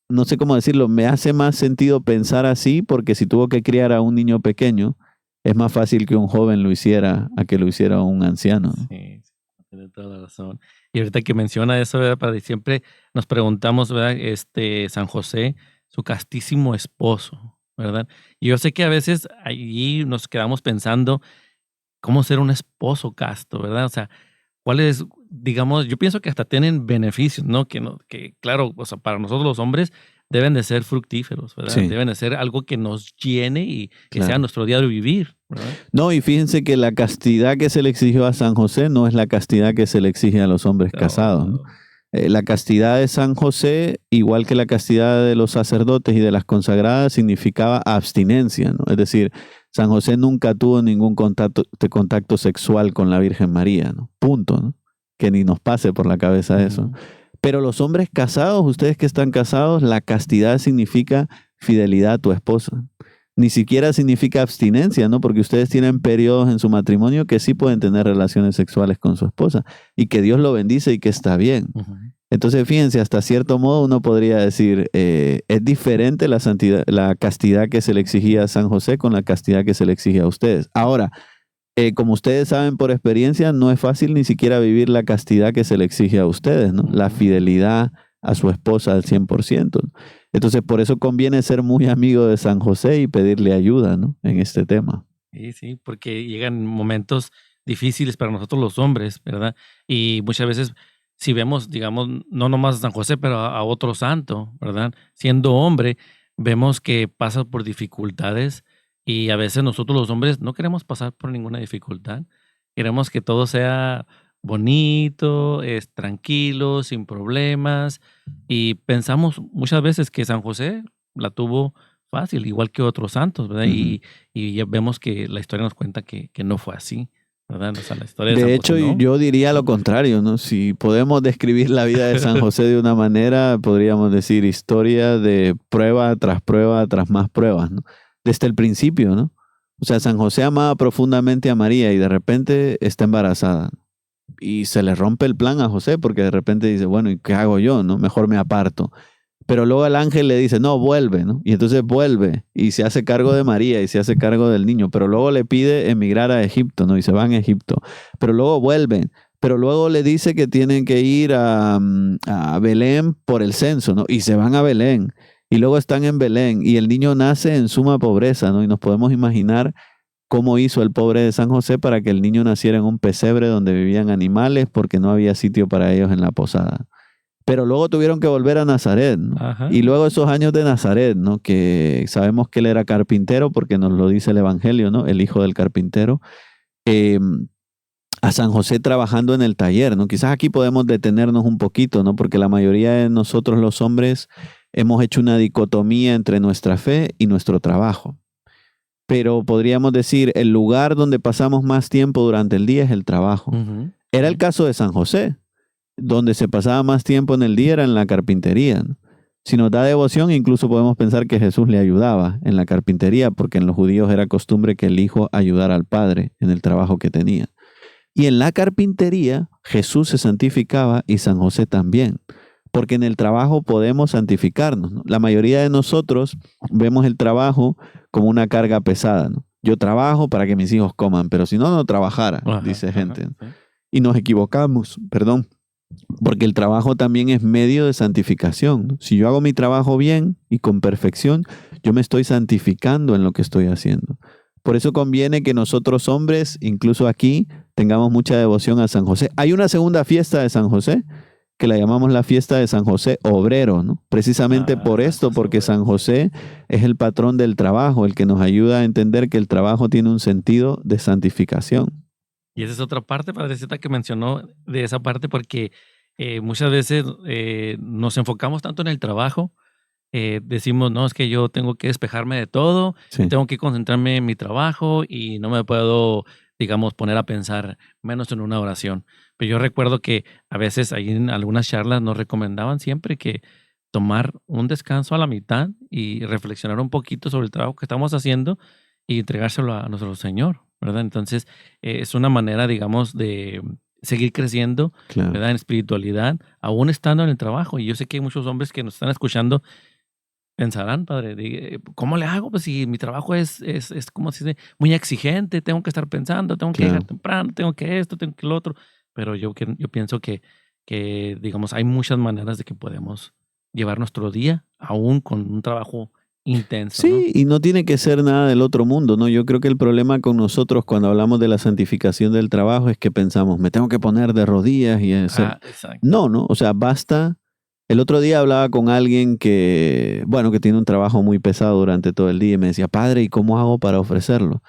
no sé cómo decirlo, me hace más sentido pensar así, porque si tuvo que criar a un niño pequeño, es más fácil que un joven lo hiciera a que lo hiciera un anciano, ¿no? Sí, tiene toda la razón. Y ahorita que menciona eso, ¿verdad? Padre, siempre nos preguntamos, ¿verdad? San José, su castísimo esposo, ¿verdad? Y yo sé que a veces allí nos quedamos pensando, cómo ser un esposo casto, ¿verdad? O sea, cuáles, digamos, yo pienso que hasta tienen beneficios, ¿no? Que claro, o sea, para nosotros los hombres deben de ser fructíferos, ¿verdad? Sí. Deben de ser algo que nos llene y que Claro. sea nuestro diario vivir, ¿verdad? No, y fíjense que la castidad que se le exigió a San José no es la castidad que se le exige a los hombres casados, ¿no? La castidad de San José, igual que la castidad de los sacerdotes y de las consagradas, significaba abstinencia, ¿no? Es decir, San José nunca tuvo ningún contacto sexual con la Virgen María, ¿no? Punto, ¿no? Que ni nos pase por la cabeza eso. Ujú. Pero los hombres casados, ustedes que están casados, la castidad significa fidelidad a tu esposa. Ni siquiera significa abstinencia, ¿no? Porque ustedes tienen periodos en su matrimonio que sí pueden tener relaciones sexuales con su esposa y que Dios lo bendice y que está bien. Ujú. Entonces, fíjense, hasta cierto modo uno podría decir, es diferente la castidad que se le exigía a San José con la castidad que se le exige a ustedes. Ahora, como ustedes saben por experiencia, no es fácil ni siquiera vivir la castidad que se le exige a ustedes, ¿no? La fidelidad a su esposa al 100%. Entonces, por eso conviene ser muy amigo de San José y pedirle ayuda, ¿no? En este tema. Sí, porque llegan momentos difíciles para nosotros los hombres, ¿verdad? Y muchas veces, si vemos, digamos, no nomás a San José, pero a otro santo, ¿verdad? Siendo hombre, vemos que pasa por dificultades y a veces nosotros los hombres no queremos pasar por ninguna dificultad. Queremos que todo sea bonito, tranquilo, sin problemas. Y pensamos muchas veces que San José la tuvo fácil, igual que otros santos, ¿verdad? Ujú. Y ya vemos que la historia nos cuenta que no fue así, ¿verdad? O sea, la historia de San De José hecho, no. yo diría lo contrario, ¿no? Si podemos describir la vida de San José de una manera, podríamos decir historia de prueba tras más pruebas, ¿no? Desde el principio, ¿no? O sea, San José amaba profundamente a María y de repente está embarazada. Y se le rompe el plan a José porque de repente dice, bueno, ¿y qué hago yo, no? Mejor me aparto. Pero luego el ángel le dice, no, vuelve, ¿no? Y entonces vuelve y se hace cargo de María y se hace cargo del niño, pero luego le pide emigrar a Egipto, ¿no? Y se van a Egipto. Pero luego vuelven, pero luego le dice que tienen que ir a Belén por el censo, ¿no? Y se van a Belén. Y luego están en Belén y el niño nace en suma pobreza, ¿no? Y nos podemos imaginar cómo hizo el pobre de San José para que el niño naciera en un pesebre donde vivían animales porque no había sitio para ellos en la posada. Pero luego tuvieron que volver a Nazaret, ¿no? Ajá. Y luego esos años de Nazaret, ¿no? Que sabemos que él era carpintero porque nos lo dice el Evangelio, ¿no? El hijo del carpintero. A San José trabajando en el taller, ¿no? Quizás aquí podemos detenernos un poquito, ¿no? Porque la mayoría de nosotros los hombres hemos hecho una dicotomía entre nuestra fe y nuestro trabajo. Pero podríamos decir, el lugar donde pasamos más tiempo durante el día es el trabajo. Ujú. Era el caso de San José. Donde se pasaba más tiempo en el día era en la carpintería, ¿no? Si nos da devoción, incluso podemos pensar que Jesús le ayudaba en la carpintería, porque en los judíos era costumbre que el hijo ayudara al padre en el trabajo que tenía. Y en la carpintería, Jesús se santificaba y San José también, porque en el trabajo podemos santificarnos, ¿no? La mayoría de nosotros vemos el trabajo como una carga pesada, ¿no? Yo trabajo para que mis hijos coman, pero si no, no trabajara, Ajá, dice gente, ¿no? sí. Y nos equivocamos, perdón. Porque el trabajo también es medio de santificación, ¿no? Si yo hago mi trabajo bien y con perfección, yo me estoy santificando en lo que estoy haciendo. Por eso conviene que nosotros hombres, incluso aquí, tengamos mucha devoción a San José. Hay una segunda fiesta de San José, que la llamamos la fiesta de San José Obrero, ¿no? Precisamente por esto, San porque José San Obrero, José es el patrón del trabajo, el que nos ayuda a entender que el trabajo tiene un sentido de santificación. Y esa es otra parte, padrecita, que mencionó de esa parte, porque muchas veces nos enfocamos tanto en el trabajo, decimos, no, es que yo tengo que despejarme de todo, Sí. tengo que concentrarme en mi trabajo y no me puedo, digamos, poner a pensar menos en una oración. Pero yo recuerdo que a veces ahí en algunas charlas nos recomendaban siempre que tomar un descanso a la mitad y reflexionar un poquito sobre el trabajo que estamos haciendo y entregárselo a nuestro Señor, ¿verdad? Entonces, es una manera, digamos, de seguir creciendo, Claro. ¿verdad? En espiritualidad, aún estando en el trabajo. Y yo sé que hay muchos hombres que nos están escuchando pensarán, padre, ¿cómo le hago? Pues si mi trabajo es como se dice, muy exigente, tengo que estar pensando, tengo que llegar Claro. temprano, tengo que esto, tengo que lo otro. Pero yo pienso que, digamos, hay muchas maneras de que podemos llevar nuestro día, aún con un trabajo intenso, Sí, ¿no? y no tiene que ser nada del otro mundo, ¿no? Yo creo que el problema con nosotros cuando hablamos de la santificación del trabajo es que pensamos, me tengo que poner de rodillas y hacer... Exacto. No, o sea, basta. El otro día hablaba con alguien que, bueno, que tiene un trabajo muy pesado durante todo el día y me decía, padre, ¿y cómo hago para ofrecerlo?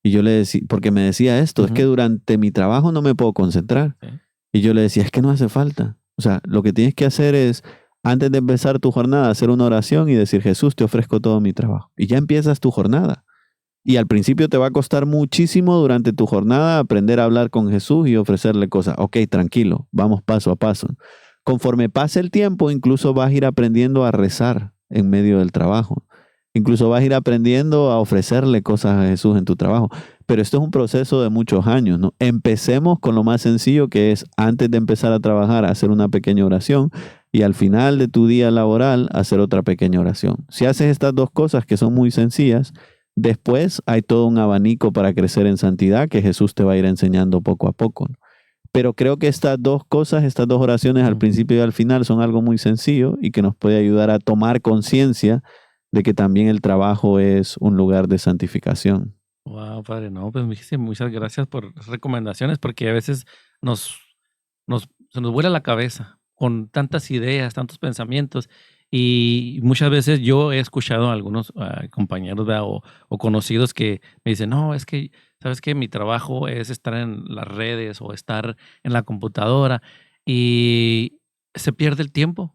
Y yo le decía, porque me decía esto, es que durante mi trabajo no me puedo concentrar. Sí. Y yo le decía, es que no hace falta. O sea, lo que tienes que hacer es, antes de empezar tu jornada, hacer una oración y decir, Jesús, te ofrezco todo mi trabajo. Y ya empiezas tu jornada. Y al principio te va a costar muchísimo durante tu jornada aprender a hablar con Jesús y ofrecerle cosas. Ok, tranquilo, vamos paso a paso. Conforme pase el tiempo, incluso vas a ir aprendiendo a rezar en medio del trabajo. Incluso vas a ir aprendiendo a ofrecerle cosas a Jesús en tu trabajo. Pero esto es un proceso de muchos años, ¿no? Empecemos con lo más sencillo, que es antes de empezar a trabajar, hacer una pequeña oración y al final de tu día laboral, hacer otra pequeña oración. Si haces estas dos cosas que son muy sencillas, después hay todo un abanico para crecer en santidad que Jesús te va a ir enseñando poco a poco, ¿no? Pero creo que estas dos cosas, estas dos oraciones al principio y al final son algo muy sencillo y que nos puede ayudar a tomar conciencia de que también el trabajo es un lugar de santificación. Wow, padre, no, pues muchas gracias por las recomendaciones, porque a veces se nos vuela la cabeza con tantas ideas, tantos pensamientos, y muchas veces yo he escuchado a algunos compañeros, ¿verdad? O conocidos que me dicen, no, es que, ¿sabes qué? Mi trabajo es estar en las redes o estar en la computadora, y se pierde el tiempo,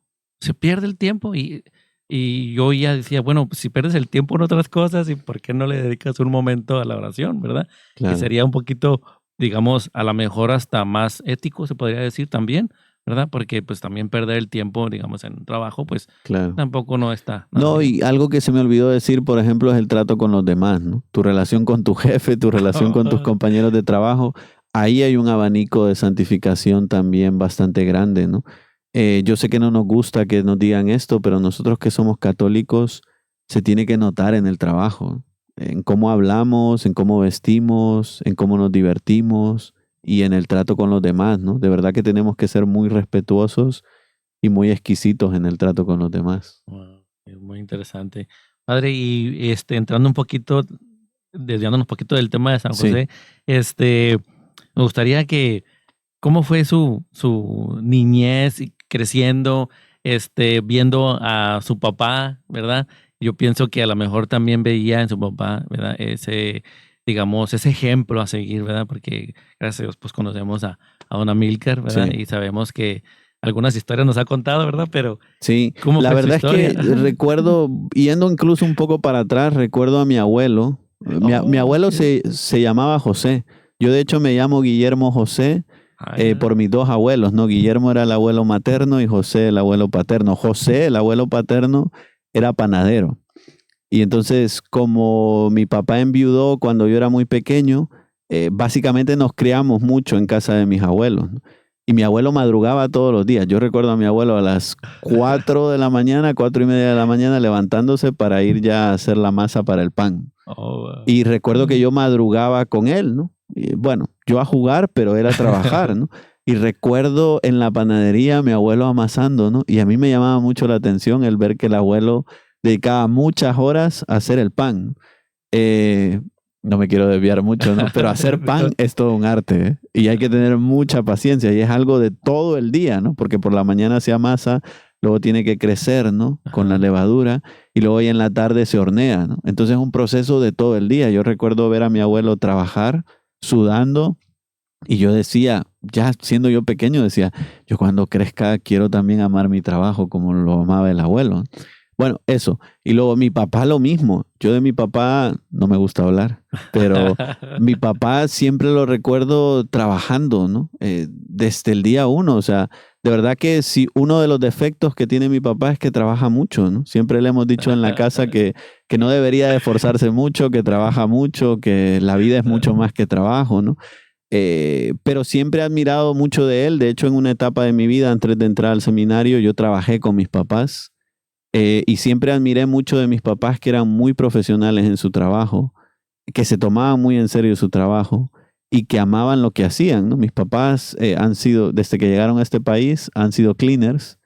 y yo ya decía, bueno, pues si pierdes el tiempo en otras cosas, ¿y por qué no le dedicas un momento a la oración, verdad? Claro. Que sería un poquito, digamos, a lo mejor hasta más ético, se podría decir también, ¿verdad? Porque pues también perder el tiempo, digamos, en un trabajo, pues Claro. tampoco no está nada No, bien. y algo que se me olvidó decir, por ejemplo, es el trato con los demás, ¿no? Tu relación con tu jefe, tu relación con tus compañeros de trabajo. Ahí hay un abanico de santificación también bastante grande, ¿no? Yo sé que no nos gusta que nos digan esto, pero nosotros que somos católicos, se tiene que notar en el trabajo, en cómo hablamos, en cómo vestimos, en cómo nos divertimos y en el trato con los demás, ¿no? De verdad que tenemos que ser muy respetuosos y muy exquisitos en el trato con los demás. Wow, es muy interesante. Padre, y entrando un poquito, desviándonos un poquito del tema de San Sí. José, me gustaría que, ¿cómo fue su niñez y creciendo, viendo a su papá, ¿verdad? Yo pienso que a lo mejor también veía en su papá, ¿verdad? Digamos, ese ejemplo a seguir, ¿verdad? Porque gracias a Dios, pues conocemos a don Amílcar, ¿verdad? Sí. Y sabemos que algunas historias nos ha contado, ¿verdad? Pero Sí, ¿cómo la fue su verdad es que historia? recuerdo, yendo incluso un poco para atrás, recuerdo a mi abuelo. Mi abuelo Ok. se llamaba José. Yo de hecho me llamo Guillermo José Ya. por mis dos abuelos, ¿no? Guillermo era el abuelo materno y José el abuelo paterno. José, el abuelo paterno, era panadero. Y entonces, como mi papá enviudó cuando yo era muy pequeño, básicamente nos criamos mucho en casa de mis abuelos, ¿no? Y mi abuelo madrugaba todos los días. Yo recuerdo a mi abuelo a las 4 de la mañana, 4:30 de la mañana, levantándose para ir ya a hacer la masa para el pan. Oh, wow. Y recuerdo que yo madrugaba con él, ¿no? Y bueno, yo a jugar, pero él a trabajar, ¿no? Y recuerdo en la panadería mi abuelo amasando, ¿no? Y a mí me llamaba mucho la atención el ver que el abuelo dedicaba muchas horas a hacer el pan. No me quiero desviar mucho, ¿no? Pero hacer pan es todo un arte, ¿eh? Y hay que tener mucha paciencia y es algo de todo el día, ¿no? Porque por la mañana se amasa, luego tiene que crecer, ¿no? Con la levadura y luego ya en la tarde se hornea, ¿no? Entonces es un proceso de todo el día. Yo recuerdo ver a mi abuelo trabajar, sudando, y yo decía, ya siendo yo pequeño, decía, yo cuando crezca quiero también amar mi trabajo como lo amaba el abuelo. Bueno, eso. Y luego mi papá lo mismo. Yo de mi papá no me gusta hablar, pero mi papá siempre lo recuerdo trabajando, ¿no? Desde el día uno. O sea, de verdad que si uno de los defectos que tiene mi papá es que trabaja mucho, ¿no? Siempre le hemos dicho en la casa que no debería de esforzarse mucho, que trabaja mucho, que la vida es mucho más que trabajo, ¿no? Pero siempre he admirado mucho de él. De hecho, en una etapa de mi vida, antes de entrar al seminario, yo trabajé con mis papás. Y siempre admiré mucho de mis papás que eran muy profesionales en su trabajo, que se tomaban muy en serio su trabajo y que amaban lo que hacían, ¿no? Mis papás han sido, desde que llegaron a este país, han sido cleaners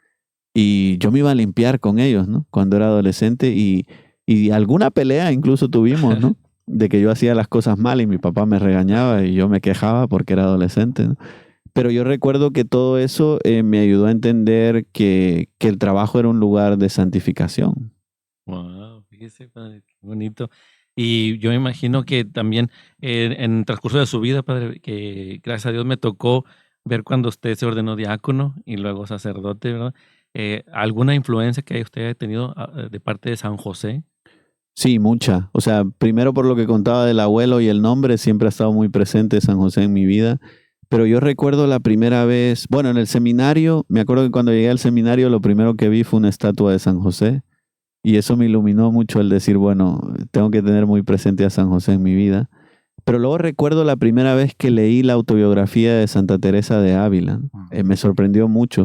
y yo me iba a limpiar con ellos, ¿no? Cuando era adolescente y Y alguna pelea incluso tuvimos, ¿no? De que yo hacía las cosas mal y mi papá me regañaba y yo me quejaba porque era adolescente, ¿no? Pero yo recuerdo que todo eso me ayudó a entender que el trabajo era un lugar de santificación. Wow, fíjese, padre, qué bonito. Y yo me imagino que también en el transcurso de su vida, padre, que gracias a Dios me tocó ver cuando usted se ordenó diácono y luego sacerdote, ¿verdad? ¿Alguna influencia que usted haya tenido de parte de San José? Sí, mucha. O sea, primero por lo que contaba del abuelo y el nombre, siempre ha estado muy presente San José en mi vida. Pero yo recuerdo la primera vez, bueno, en el seminario, me acuerdo que cuando llegué al seminario lo primero que vi fue una estatua de San José. Y eso me iluminó mucho el decir, bueno, tengo que tener muy presente a San José en mi vida. Pero luego recuerdo la primera vez que leí la autobiografía de Santa Teresa de Ávila. Me sorprendió mucho.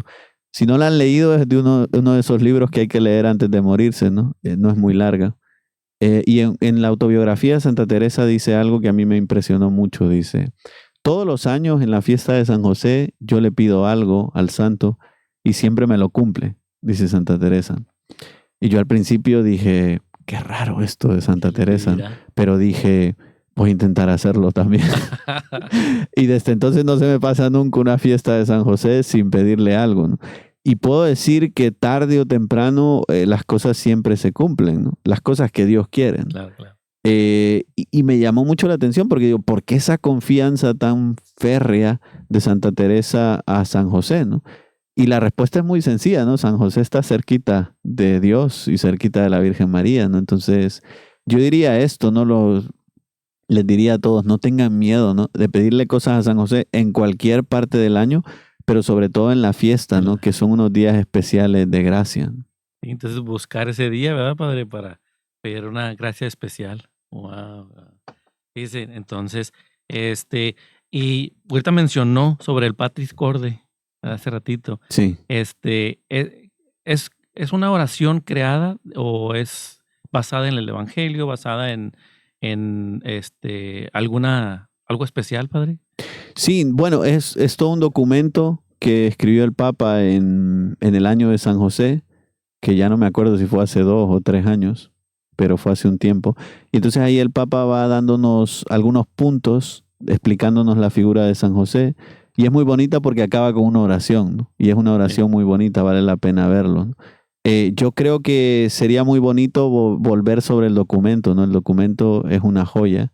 Si no la han leído, es de uno de esos libros que hay que leer antes de morirse, ¿no? No es muy larga. Y en la autobiografía de Santa Teresa dice algo que a mí me impresionó mucho. Dice, todos los años en la fiesta de San José yo le pido algo al santo y siempre me lo cumple, dice Santa Teresa. Y yo al principio dije, qué raro esto de Santa Teresa, pero dije, voy a intentar hacerlo también. Y desde entonces no se me pasa nunca una fiesta de San José sin pedirle algo, ¿no? Y puedo decir que tarde o temprano las cosas siempre se cumplen, ¿no? Las cosas que Dios quiere. Claro, claro. Y me llamó mucho la atención porque digo, ¿por qué esa confianza tan férrea de Santa Teresa a San José, ¿no? Y la respuesta es muy sencilla, ¿no? San José está cerquita de Dios y cerquita de la Virgen María, ¿no? Entonces, yo diría esto, ¿no? Les diría a todos, no tengan miedo, ¿no? De pedirle cosas a San José en cualquier parte del año, pero sobre todo en la fiesta, ¿no? Que son unos días especiales de gracia. Y entonces buscar ese día, ¿verdad, padre? Para pedir una gracia especial. Wow. Fíjese, entonces, y ahorita mencionó sobre el Patris Corde hace ratito. Sí. ¿Es una oración creada o es basada en el Evangelio, basada en algo especial, padre? Sí, bueno, es todo un documento que escribió el Papa en el año de San José, que ya no me acuerdo si fue hace 2 o 3 años, pero fue hace un tiempo. Y entonces ahí el Papa va dándonos algunos puntos, explicándonos la figura de San José, y es muy bonita porque acaba con una oración, ¿no? Y es una oración muy bonita, vale la pena verlo, ¿no? Yo creo que sería muy bonito volver sobre el documento, ¿no? El documento es una joya.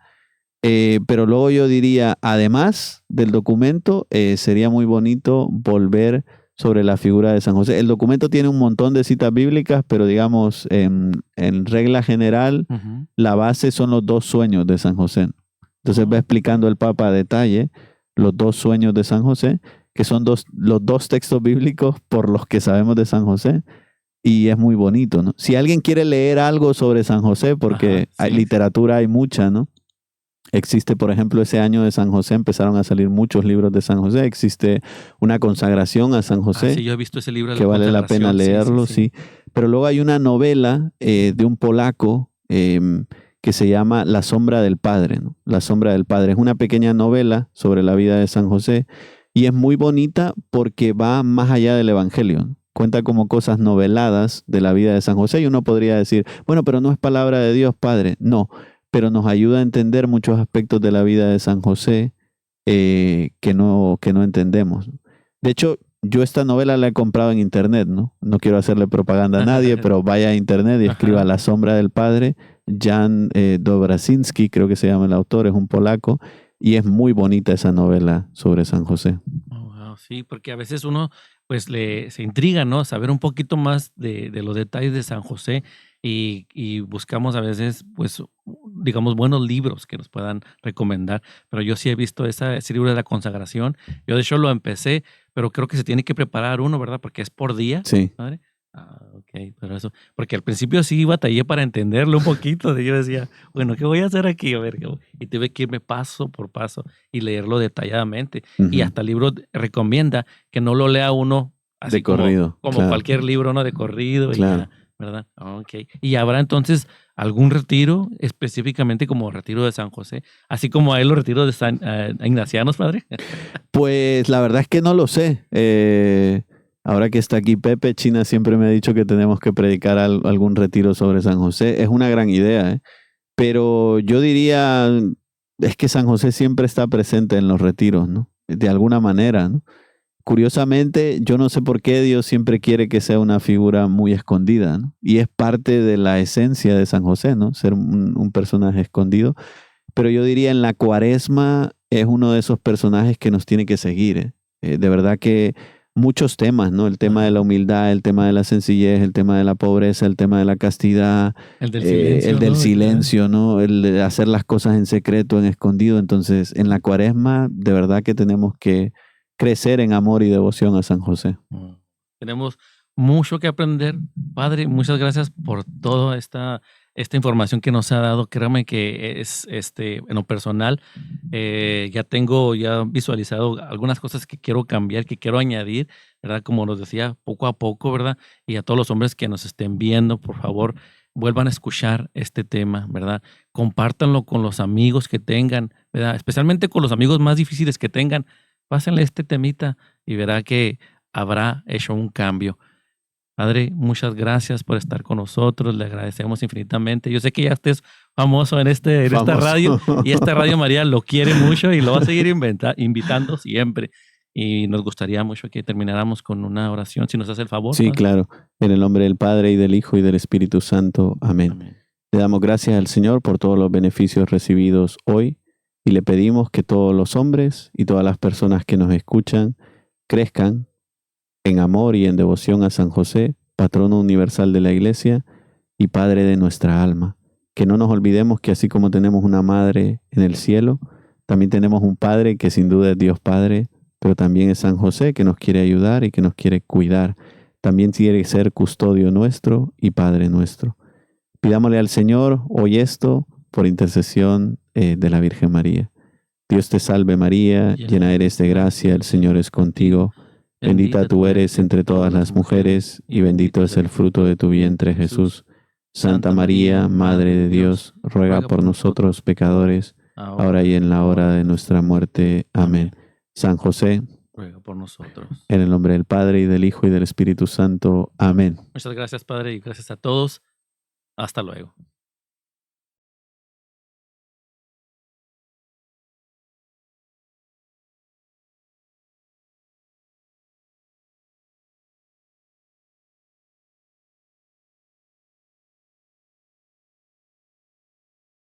Pero luego yo diría, además del documento, sería muy bonito volver sobre la figura de San José. El documento tiene un montón de citas bíblicas, pero digamos, en regla general, la base son los 2 sueños de San José. Entonces va explicando el Papa a detalle los 2 sueños de San José, que son los 2 textos bíblicos por los que sabemos de San José. Y es muy bonito, ¿no? Si alguien quiere leer algo sobre San José, porque hay literatura, hay mucha, ¿no? Existe, por ejemplo, ese año de San José empezaron a salir muchos libros de San José. Existe una consagración a San José. Sí, yo he visto ese libro. Que vale la pena leerlo, sí. Pero luego hay una novela de un polaco que se llama La sombra del Padre, ¿no? La sombra del Padre. Es una pequeña novela sobre la vida de San José y es muy bonita porque va más allá del Evangelio, ¿no? Cuenta como cosas noveladas de la vida de San José y uno podría decir, bueno, pero no es palabra de Dios, Padre. No, pero nos ayuda a entender muchos aspectos de la vida de San José que no entendemos. De hecho, yo esta novela la he comprado en internet, ¿no? No quiero hacerle propaganda a nadie, pero vaya a internet y escriba La sombra del Padre. Jan Dobrasinski, creo que se llama el autor, es un polaco, y es muy bonita esa novela sobre San José. Oh, wow, sí, porque a veces uno pues se intriga, ¿no? Saber un poquito más de los detalles de San José y buscamos a veces, pues, digamos, buenos libros que nos puedan recomendar. Pero yo sí he visto ese libro de la consagración. Yo de hecho lo empecé, pero creo que se tiene que preparar uno, ¿verdad? Porque es por día. Sí. ¿Madre? Ok, pero eso, porque al principio sí batallé para entenderlo un poquito. Yo decía, bueno, ¿qué voy a hacer aquí? A ver, y tuve que irme paso por paso y leerlo detalladamente. Y hasta el libro recomienda que no lo lea uno así de corrido, como claro. Cualquier libro, ¿no? De corrido, claro. Y ya, ¿verdad? Ok. ¿Y habrá entonces algún retiro específicamente como retiro de San José? Así como hay los retiros de San Ignacianos, padre. Pues la verdad es que no lo sé. Ahora que está aquí Pepe, China siempre me ha dicho que tenemos que predicar algún retiro sobre San José. Es una gran idea, ¿eh? Pero yo diría, es que San José siempre está presente en los retiros, ¿no? De alguna manera, ¿no? Curiosamente, yo no sé por qué Dios siempre quiere que sea una figura muy escondida, ¿no? Y es parte de la esencia de San José, ¿no? Ser un personaje escondido. Pero yo diría en la Cuaresma es uno de esos personajes que nos tiene que seguir, ¿eh? De verdad que muchos temas, ¿no? El tema de la humildad, el tema de la sencillez, el tema de la pobreza, el tema de la castidad, El del silencio. el del ¿no? silencio, ¿no? El de hacer las cosas en secreto, en escondido. Entonces, en la Cuaresma, de verdad que tenemos que crecer en amor y devoción a San José. Tenemos mucho que aprender. Padre, muchas gracias por toda esta información que nos ha dado. Créame que es en lo personal, ya tengo visualizado algunas cosas que quiero cambiar, que quiero añadir, ¿verdad? Como nos decía, poco a poco, ¿verdad? Y a todos los hombres que nos estén viendo, por favor, vuelvan a escuchar este tema, ¿verdad? Compártanlo con los amigos que tengan, ¿verdad? Especialmente con los amigos más difíciles que tengan. Pásenle este temita y verá que habrá hecho un cambio. Padre, muchas gracias por estar con nosotros. Le agradecemos infinitamente. Yo sé que ya estés famoso en esta radio, y esta Radio María lo quiere mucho y lo va a seguir invitando siempre. Y nos gustaría mucho que termináramos con una oración, si nos hace el favor. Sí, Padre. claro. En el nombre del Padre, y del Hijo, y del Espíritu Santo. Amén. Amén. Le damos gracias al Señor por todos los beneficios recibidos hoy y le pedimos que todos los hombres y todas las personas que nos escuchan crezcan en amor y en devoción a San José, patrono universal de la Iglesia y Padre de nuestra alma. Que no nos olvidemos que así como tenemos una madre en el cielo, también tenemos un Padre que sin duda es Dios Padre, pero también es San José que nos quiere ayudar y que nos quiere cuidar. También quiere ser custodio nuestro y Padre nuestro. Pidámosle al Señor hoy esto por intercesión de la Virgen María. Dios te salve María, llena eres de gracia, el Señor es contigo. Bendita tú eres entre todas las mujeres y bendito es el fruto de tu vientre Jesús. Santa María, Madre de Dios, ruega por nosotros pecadores, ahora y en la hora de nuestra muerte. Amén. San José, ruega por nosotros. En el nombre del Padre, y del Hijo, y del Espíritu Santo. Amén. Muchas gracias, Padre, y gracias a todos. Hasta luego.